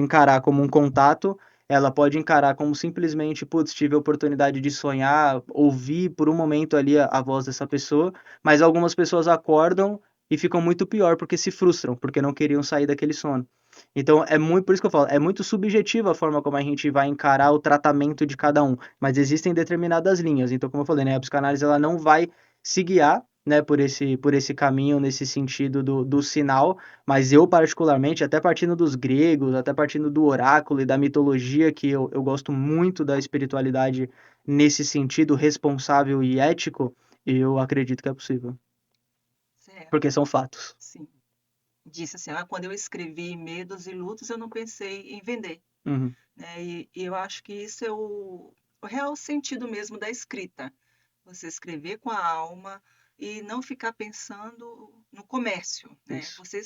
encarar como um contato, ela pode encarar como simplesmente, putz, tive a oportunidade de sonhar, ouvir por um momento ali a voz dessa pessoa, mas algumas pessoas acordam e ficam muito pior porque se frustram, porque não queriam sair daquele sono. Então é muito, por isso que eu falo, é muito subjetiva a forma como a gente vai encarar o tratamento de cada um, mas existem determinadas linhas. Então, como eu falei, né, a psicanálise ela não vai se guiar, né, por esse caminho, nesse sentido do sinal, mas eu particularmente, até partindo dos gregos, até partindo do oráculo e da mitologia, que eu gosto muito da espiritualidade nesse sentido responsável e ético, eu acredito que é possível, porque Certo. são fatos. Sim. Disse assim, quando eu escrevi Medos e Lutos, eu não pensei em vender, Uhum. né? E eu acho que isso é o real sentido mesmo da escrita. Você escrever com a alma e não ficar pensando no comércio, né? Isso. Você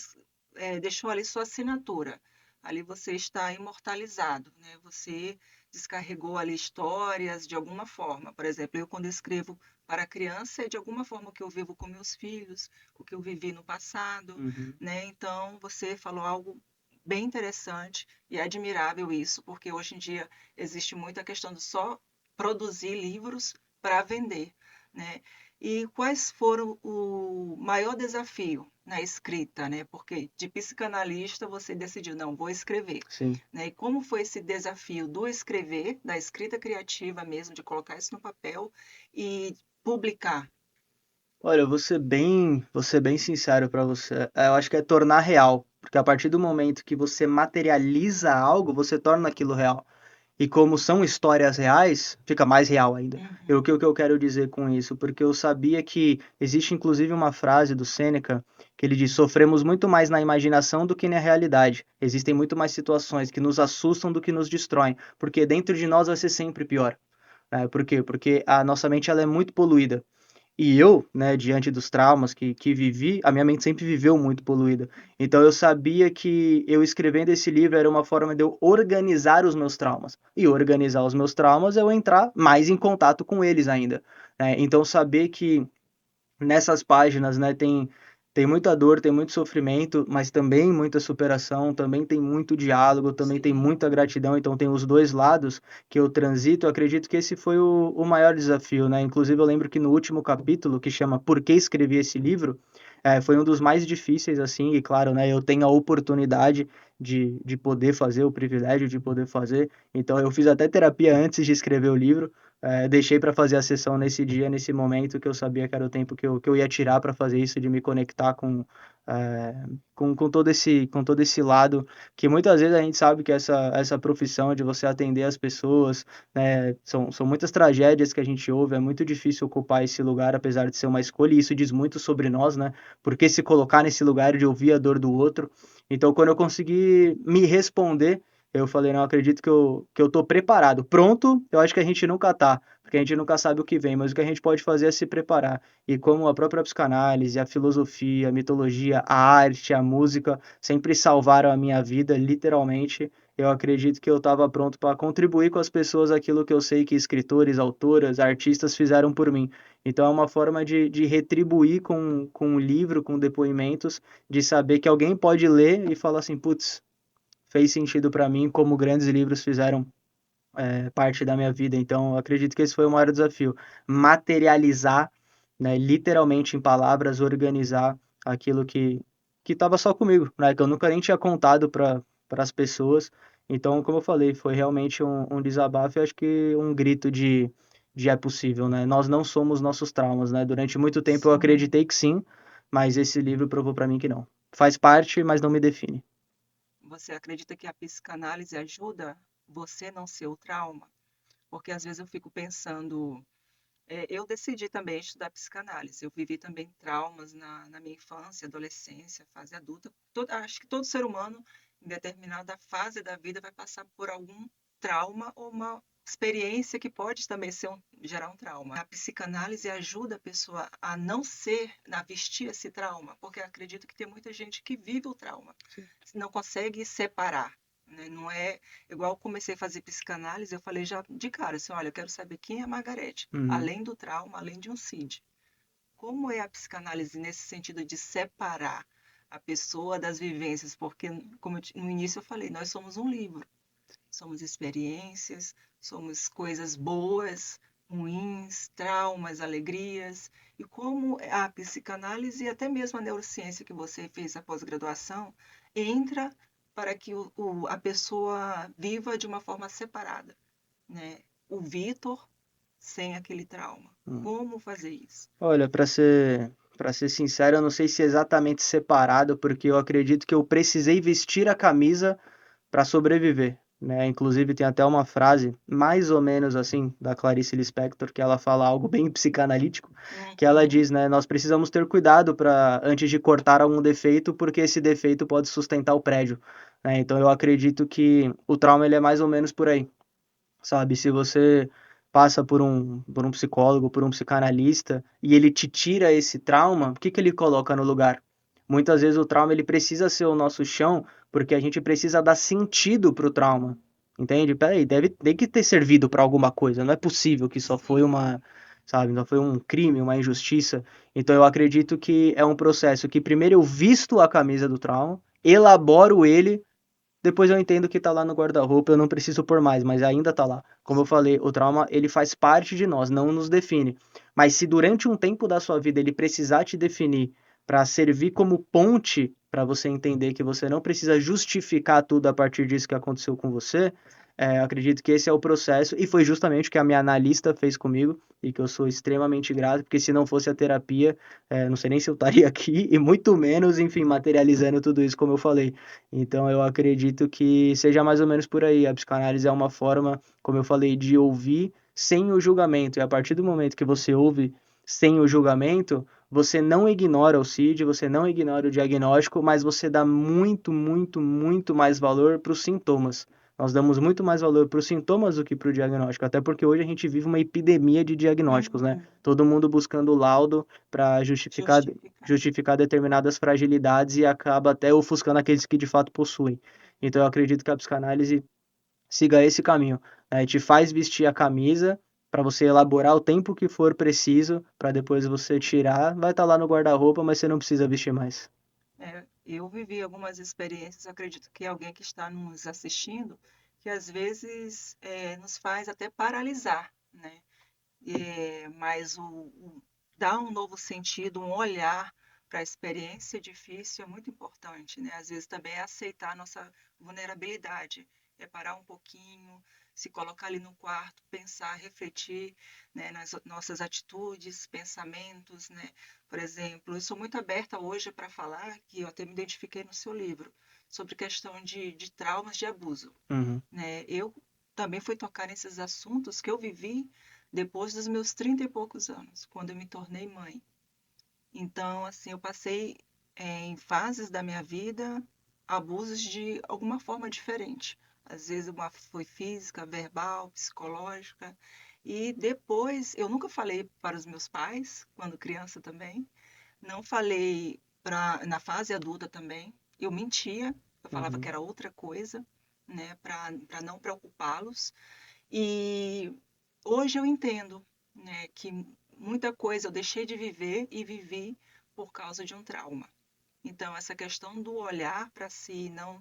deixou ali sua assinatura. Ali você está imortalizado, né? Você descarregou ali histórias de alguma forma. Por exemplo, eu quando escrevo para criança é de alguma forma o que eu vivo com meus filhos, o que eu vivi no passado, Uhum. né? Então, você falou algo bem interessante e admirável isso, porque hoje em dia existe muita questão de só produzir livros para vender. né? E quais foram o maior desafio na escrita, né? Porque de psicanalista você decidiu, não, vou escrever, Sim. né? E como foi esse desafio do escrever, da escrita criativa mesmo, de colocar isso no papel e publicar? Olha, vou ser bem sincero para você. Eu acho que é tornar real, porque a partir do momento que você materializa algo, você torna aquilo real. E como são histórias reais, fica mais real ainda. E o Uhum, que eu quero dizer com isso? Porque eu sabia que existe inclusive uma frase do Sêneca que ele diz: sofremos muito mais na imaginação do que na realidade. Existem muito mais situações que nos assustam do que nos destroem, porque dentro de nós vai ser sempre pior. Por quê? Porque a nossa mente ela é muito poluída. E eu, né, diante dos traumas que vivi, a minha mente sempre viveu muito poluída. Então eu sabia que eu escrevendo esse livro era uma forma de eu organizar os meus traumas. E organizar os meus traumas é eu entrar mais em contato com eles ainda, né? Então saber que nessas páginas, né, tem muita dor, tem muito sofrimento, mas também muita superação, também tem muito diálogo, também tem sim, muita gratidão, então tem os dois lados que eu transito. Eu acredito que esse foi o maior desafio, né? Inclusive eu lembro que no último capítulo, que chama Por que escrevi esse livro, foi um dos mais difíceis, assim, e claro, né, eu tenho a oportunidade de poder fazer, o privilégio de poder fazer, então eu fiz até terapia antes de escrever o livro, deixei para fazer a sessão nesse dia, nesse momento que eu sabia que era o tempo que eu ia tirar para fazer isso, de me conectar com todo esse lado, que muitas vezes a gente sabe que essa profissão de você atender as pessoas, né, são muitas tragédias que a gente ouve, é muito difícil ocupar esse lugar, apesar de ser uma escolha, e isso diz muito sobre nós, né, porque se colocar nesse lugar de ouvir a dor do outro. Então, quando eu consegui me responder, eu falei, não, acredito que eu tô preparado. Pronto, eu acho que a gente nunca tá, porque a gente nunca sabe o que vem, mas o que a gente pode fazer é se preparar. E como a própria psicanálise, a filosofia, a mitologia, a arte, a música sempre salvaram a minha vida, literalmente, eu acredito que eu estava pronto para contribuir com as pessoas aquilo que eu sei que escritores, autoras, artistas fizeram por mim. Então é uma forma de retribuir com um livro, com depoimentos, de saber que alguém pode ler e falar assim, putz, fez sentido para mim, como grandes livros fizeram parte da minha vida. Então, eu acredito que esse foi o maior desafio, materializar, né, literalmente em palavras, organizar aquilo que estava só comigo, né, que eu nunca nem tinha contado para as pessoas. Então, como eu falei, foi realmente um desabafo e acho que um grito de é possível, né? Nós não somos nossos traumas, né? Durante muito tempo eu sim. acreditei que sim, mas esse livro provou para mim que não. Faz parte, mas não me define. Você acredita que a psicanálise ajuda você não ser o trauma? Porque às vezes eu fico pensando, eu decidi também estudar psicanálise. Eu vivi também traumas na minha infância, adolescência, fase adulta. Acho que todo ser humano, em determinada fase da vida, vai passar por algum trauma ou uma experiência que pode também gerar um trauma. A psicanálise ajuda a pessoa a não ser, a vestir esse trauma, porque eu acredito que tem muita gente que vive o trauma, não consegue separar. Né? Não é igual eu comecei a fazer psicanálise, eu falei já de cara assim, olha, eu quero saber quem é a Margarete, Uhum. além do trauma, além de um CID. Como é a psicanálise nesse sentido de separar a pessoa das vivências? Porque, como no início eu falei, nós somos um livro, somos experiências, somos coisas boas, ruins, traumas, alegrias. E como a psicanálise e até mesmo a neurociência que você fez a pós-graduação entra para que a pessoa viva de uma forma separada, né? O Vitor sem aquele trauma. Uhum. Como fazer isso? Olha, para ser sincero, eu não sei se é exatamente separado, porque eu acredito que eu precisei vestir a camisa para sobreviver, né? Inclusive tem até uma frase mais ou menos assim da Clarice Lispector que ela fala algo bem psicanalítico, que ela Uhum, diz, né, nós precisamos ter cuidado para antes de cortar algum defeito, porque esse defeito pode sustentar o prédio, né? Então eu acredito que o trauma ele é mais ou menos por aí, sabe? Se você passa por um psicólogo, por um psicanalista e ele te tira esse trauma, o que que ele coloca no lugar? Muitas vezes o trauma ele precisa ser o nosso chão, porque a gente precisa dar sentido para o trauma. Entende? Peraí, tem que ter servido para alguma coisa. Não é possível que só foi sim. uma, sabe, só foi um crime, uma injustiça. Então eu acredito que é um processo que primeiro eu visto a camisa do trauma, elaboro ele depois eu entendo que tá lá no guarda-roupa, eu não preciso pôr mais, mas ainda tá lá. Como eu falei, o trauma, ele faz parte de nós, não nos define. Mas se durante um tempo da sua vida ele precisar te definir para servir como ponte para você entender que você não precisa justificar tudo a partir disso que aconteceu com você, acredito que esse é o processo e foi justamente o que a minha analista fez comigo e que eu sou extremamente grato, porque se não fosse a terapia, não sei nem se eu estaria aqui e muito menos, enfim, materializando tudo isso como eu falei. Então eu acredito que seja mais ou menos por aí. A psicanálise é uma forma, como eu falei, de ouvir sem o julgamento. E a partir do momento que você ouve sem o julgamento, você não ignora o CID, você não ignora o diagnóstico, mas você dá muito, muito, muito mais valor para os sintomas. Nós damos muito mais valor para os sintomas do que para o diagnóstico, até porque hoje a gente vive uma epidemia de diagnósticos, né? Todo mundo buscando laudo para justificar determinadas fragilidades e acaba até ofuscando aqueles que de fato possuem. Então eu acredito que a psicanálise siga esse caminho, né? Te faz vestir a camisa para você elaborar o tempo que for preciso, para depois você tirar, vai estar lá no guarda-roupa, mas você não precisa vestir mais. Eu vivi algumas experiências, acredito que alguém que está nos assistindo, que às vezes nos faz até paralisar, né? Mas dar um novo sentido, um olhar para a experiência difícil é muito importante, né? Às vezes também é aceitar a nossa vulnerabilidade, é parar um pouquinho, se colocar ali no quarto, pensar, refletir, né, nas nossas atitudes, pensamentos, né? Por exemplo, eu sou muito aberta hoje para falar, que eu até me identifiquei no seu livro, sobre questão de traumas de abuso, Uhum, né? Eu também fui tocar nesses assuntos que eu vivi depois dos meus 30 e poucos anos, quando eu me tornei mãe. Então, assim, eu passei em fases da minha vida abusos de alguma forma diferente. Às vezes uma foi física, verbal, psicológica. E depois, eu nunca falei para os meus pais, quando criança também. Não falei na fase adulta também. Eu mentia, eu falava que uhum, era outra coisa, né, para não preocupá-los. E hoje eu entendo, né, que muita coisa eu deixei de viver e vivi por causa de um trauma. Então, essa questão do olhar para si, não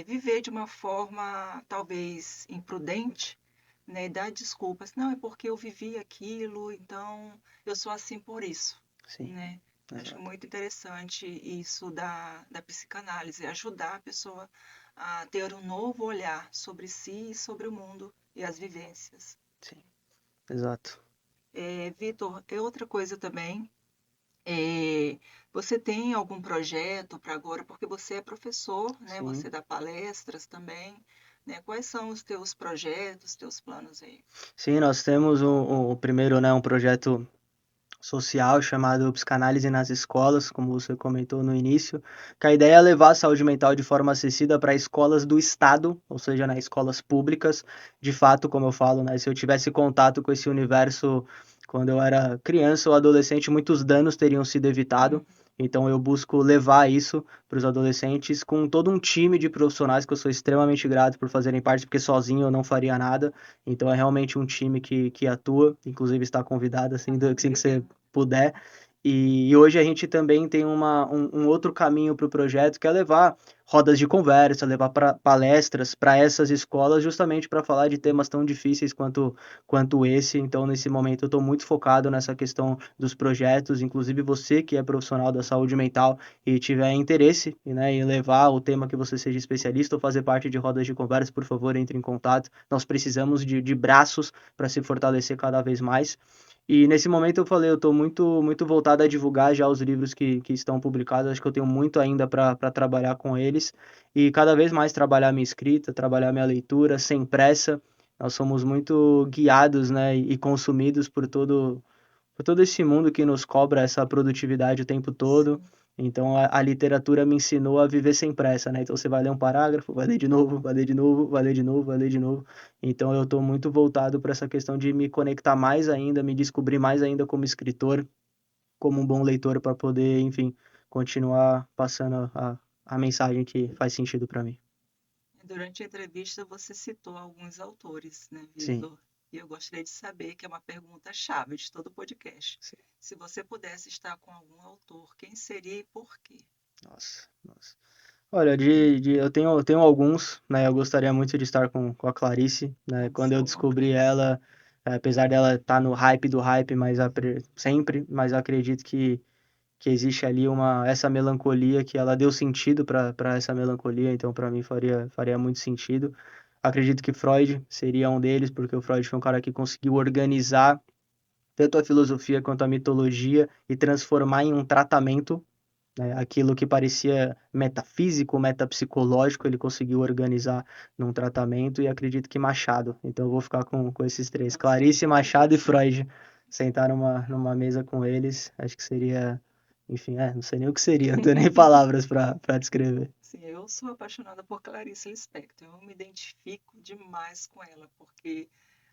viver de uma forma talvez imprudente, né, dar desculpas. Não, é porque eu vivi aquilo, então eu sou assim por isso, sim, né? Acho exato. muito interessante isso da psicanálise, ajudar a pessoa a ter um novo olhar sobre si e sobre o mundo e as vivências. Sim, exato. Vitor, é outra coisa também. É, você tem algum projeto para agora? Porque você é professor, né? Sim. Você dá palestras também, né? Quais são os teus projetos, teus planos aí? Sim, nós temos o primeiro, né, um projeto social chamado Psicanálise nas Escolas, como você comentou no início, que a ideia é levar a saúde mental de forma acessível para escolas do Estado, ou seja, nas escolas públicas. De fato, como eu falo, né, se eu tivesse contato com esse universo quando eu era criança ou adolescente, muitos danos teriam sido evitados. Uhum. Então eu busco levar isso para os adolescentes com todo um time de profissionais que eu sou extremamente grato por fazerem parte, porque sozinho eu não faria nada. Então é realmente um time que atua, inclusive está convidado assim que você Legal. puder. E hoje a gente também tem um outro caminho para o projeto, que é levar rodas de conversa, levar palestras para essas escolas, justamente para falar de temas tão difíceis quanto esse. Então, nesse momento, eu estou muito focado nessa questão dos projetos. Inclusive, você que é profissional da saúde mental e tiver interesse, né, em levar o tema que você seja especialista ou fazer parte de rodas de conversa, por favor, entre em contato. Nós precisamos de braços para se fortalecer cada vez mais. E nesse momento eu falei, eu estou muito voltado a divulgar já os livros que estão publicados, acho que eu tenho muito ainda para trabalhar com eles e cada vez mais trabalhar minha escrita, trabalhar minha leitura, sem pressa. Nós somos muito guiados, né, e consumidos por todo esse mundo que nos cobra essa produtividade o tempo todo. Sim. Então a literatura me ensinou a viver sem pressa, né? Então você vai ler um parágrafo, vai ler de novo, vai ler de novo, vai ler de novo, vai ler de novo. Então eu estou muito voltado para essa questão de me conectar mais ainda, me descobrir mais ainda como escritor, como um bom leitor para poder, enfim, continuar passando a mensagem que faz sentido para mim. Durante a entrevista você citou alguns autores, né, Sim, Vitor? E eu gostaria de saber, que é uma pergunta-chave de todo o podcast. sim. Se você pudesse estar com algum autor, quem seria e por quê? Nossa, nossa. Olha, eu tenho alguns, né? Eu gostaria muito de estar com a Clarice, né? Quando eu São descobri incríveis. ela, apesar dela estar no hype do hype, mas sempre, mas eu acredito que existe ali essa melancolia, que ela deu sentido para essa melancolia, então para mim faria muito sentido. Acredito que Freud seria um deles, porque o Freud foi um cara que conseguiu organizar tanto a filosofia quanto a mitologia e transformar em um tratamento, né? Aquilo que parecia metafísico, metapsicológico, ele conseguiu organizar num tratamento, e acredito que Machado. Então eu vou ficar com esses três, Nossa, Clarice, muito Machado e bom. Freud. Sentar numa mesa com eles, acho que seria, enfim, não sei nem o que seria, não tenho nem palavras para descrever. Sim, eu sou apaixonada por Clarice Lispector. Eu me identifico demais com ela, porque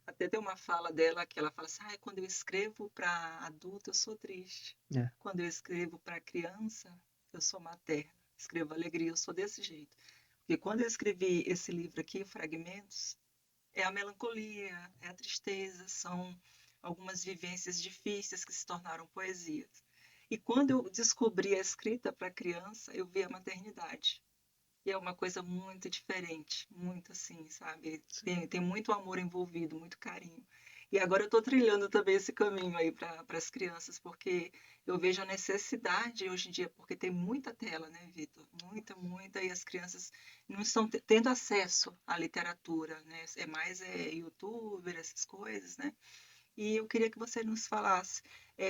até tem uma fala dela que ela fala assim: ah, quando eu escrevo para adulto, eu sou triste. É. Quando eu escrevo para criança, eu sou materna. Escrevo alegria, eu sou desse jeito. Porque quando eu escrevi esse livro aqui, Fragmentos, é a melancolia, é a tristeza, são algumas vivências difíceis que se tornaram poesias. E quando eu descobri a escrita para criança, eu vi a maternidade. E é uma coisa muito diferente, muito assim, sabe? Tem muito amor envolvido, muito carinho. E agora eu estou trilhando também esse caminho aí para as crianças, porque eu vejo a necessidade hoje em dia, porque tem muita tela, né, Vitor? Muita, muita, e as crianças não estão tendo acesso à literatura, né? É mais youtuber, essas coisas, né? E eu queria que você nos falasse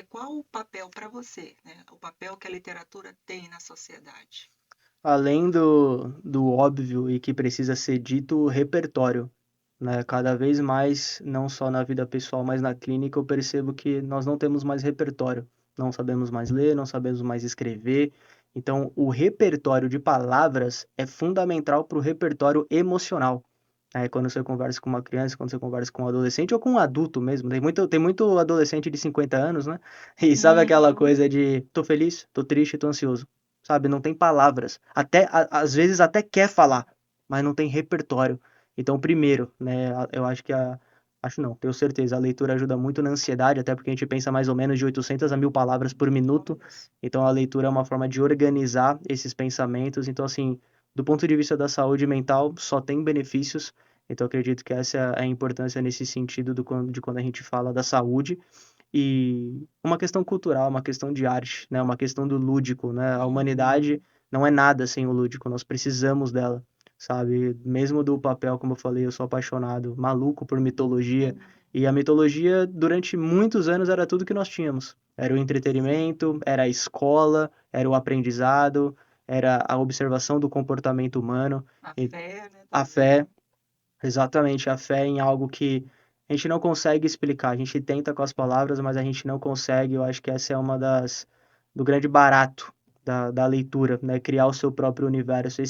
qual o papel para você, né? O papel que a literatura tem na sociedade. Além do óbvio e que precisa ser dito, o repertório, né? Cada vez mais, não só na vida pessoal, mas na clínica, eu percebo que nós não temos mais repertório. Não sabemos mais ler, não sabemos mais escrever. Então, o repertório de palavras é fundamental para o repertório emocional. Quando você conversa com uma criança, quando você conversa com um adolescente ou com um adulto mesmo. Tem muito adolescente de 50 anos, né? E sabe aquela Uhum. coisa de tô feliz, tô triste, tô ansioso. Sabe? Não tem palavras. Às vezes até quer falar, mas não tem repertório. Então, primeiro, né, eu acho que acho não, tenho certeza, a leitura ajuda muito na ansiedade, até porque a gente pensa mais ou menos de 800 a 1000 palavras por minuto. Olha. Então, a leitura é uma forma de organizar esses pensamentos. Então, assim, do ponto de vista da saúde mental, só tem benefícios. Então, acredito que essa é a importância nesse sentido de quando a gente fala da saúde. E uma questão cultural, uma questão de arte, né? Uma questão do lúdico, né? A humanidade Uhum. não é nada sem o lúdico, nós precisamos dela, sabe? Mesmo do papel, como eu falei, eu sou apaixonado, maluco por mitologia, Uhum. e a mitologia durante muitos anos era tudo que nós tínhamos. Era o Sim. entretenimento, era a escola, era o aprendizado, era a observação do comportamento humano, A e fé, né, a fé. também. Exatamente, a fé em algo que a gente não consegue explicar. A gente tenta com as palavras, mas a gente não consegue. Eu acho que essa é uma do grande barato da leitura, né? Criar o seu próprio universo.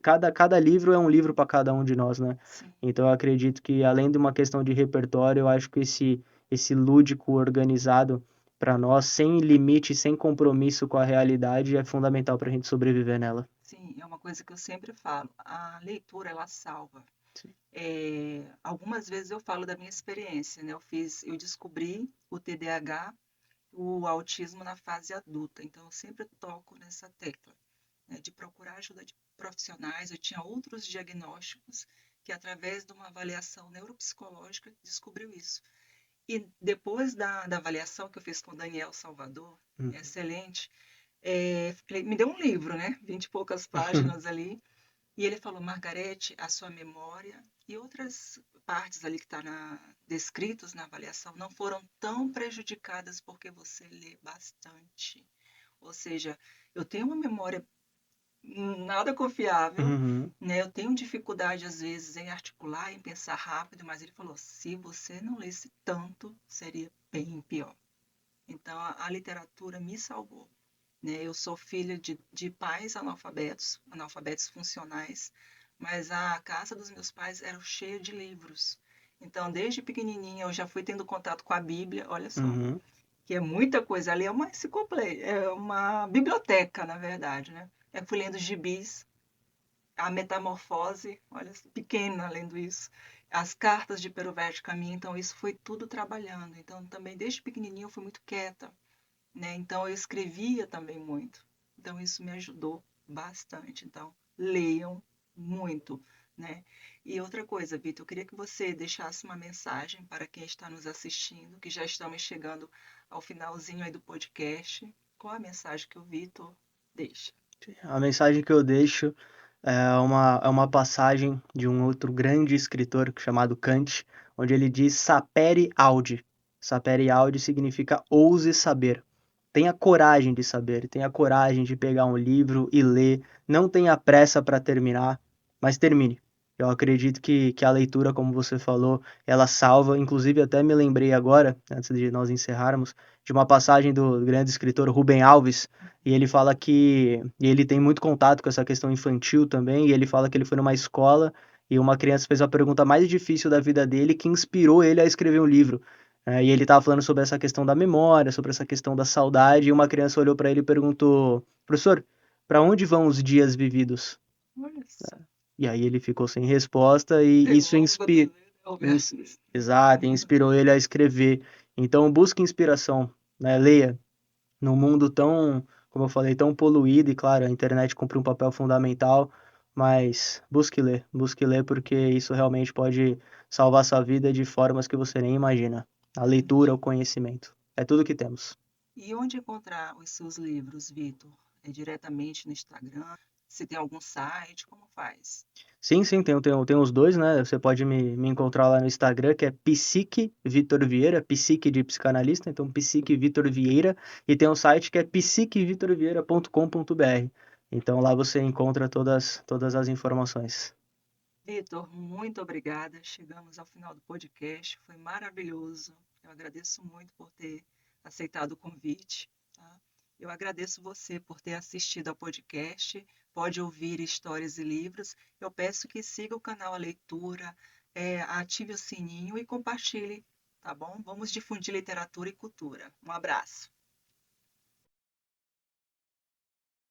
Cada livro é um livro para cada um de nós, né? Sim. Então eu acredito que além de uma questão de repertório, eu acho que esse lúdico organizado para nós, sem limite, sem compromisso com a realidade, é fundamental para a gente sobreviver nela. Sim, é uma coisa que eu sempre falo. A leitura, ela salva. Sim. Algumas vezes eu falo da minha experiência, né? Eu descobri o TDAH, o autismo na fase adulta. Então, eu sempre toco nessa tecla, né, de procurar ajuda de profissionais. Eu tinha outros diagnósticos que, através de uma avaliação neuropsicológica, descobriu isso. E depois da avaliação que eu fiz com o Daniel Salvador, Uhum. excelente, ele me deu um livro, né? 20 e poucas páginas ali. E ele falou: Margarete, a sua memória e outras partes ali que estão descritos na avaliação não foram tão prejudicadas porque você lê bastante. Ou seja, eu tenho uma memória nada confiável, Uhum. né? Eu tenho dificuldade às vezes em articular, em pensar rápido, mas ele falou: se você não lesse tanto, seria bem pior. Então a literatura me salvou, né? Eu sou filha de pais analfabetos, analfabetos funcionais, mas a casa dos meus pais era cheia de livros. Então, desde pequenininha, eu já fui tendo contato com a Bíblia, olha só, Uhum. que é muita coisa. Ali é uma enciclopédia, é uma biblioteca, na verdade, né? Eu fui lendo gibis, a Metamorfose, olha, pequena lendo isso, as cartas de Perovete Caminho, então isso foi tudo trabalhando. Então, também desde pequenininha eu fui muito quieta, né? Então eu escrevia também muito. Então isso me ajudou bastante. Então, leiam muito, né? E outra coisa, Vitor, eu queria que você deixasse uma mensagem para quem está nos assistindo, que já estamos chegando ao finalzinho aí do podcast. Qual a mensagem que o Vitor deixa? A mensagem que eu deixo é uma passagem de um outro grande escritor chamado Kant, onde ele diz sapere aude. Sapere aude significa ouse saber. Tenha coragem de saber, tenha coragem de pegar um livro e ler. Não tenha pressa para terminar, mas termine. Eu acredito que a leitura, como você falou, ela salva. Inclusive, até me lembrei agora, antes de nós encerrarmos, de uma passagem do grande escritor Rubem Alves, e ele fala que e ele tem muito contato com essa questão infantil também, e ele fala que ele foi numa escola e uma criança fez a pergunta mais difícil da vida dele, que inspirou ele a escrever um livro. E ele estava falando sobre essa questão da memória, sobre essa questão da saudade, e uma criança olhou para ele e perguntou: professor, para onde vão os dias vividos? Olha só. E aí ele ficou sem resposta, e isso Teólogo também, né, Roberto? exato, inspirou ele a escrever. Então busque inspiração, né? Leia. Num mundo tão, como eu falei, tão poluído, e claro, a internet cumpre um papel fundamental, mas busque ler porque isso realmente pode salvar sua vida de formas que você nem imagina. A leitura, o Entendi. conhecimento, é tudo que temos. E onde encontrar os seus livros, Vitor? É diretamente no Instagram? Se tem algum site, como faz? Sim, tem os dois, né? Você pode me encontrar lá no Instagram, que é Psique Vitor Vieira, Psique de psicanalista, então Psique Vitor Vieira, e tem um site que é psiquevitorvieira.com.br. Então lá você encontra todas as informações. Vitor, muito obrigada. Chegamos ao final do podcast. Foi maravilhoso. Eu agradeço muito por ter aceitado o convite. Tá? Eu agradeço você por ter assistido ao podcast. Pode ouvir histórias e livros. Eu peço que siga o canal A Leitura, ative o sininho e compartilhe, tá bom? Vamos difundir literatura e cultura. Um abraço.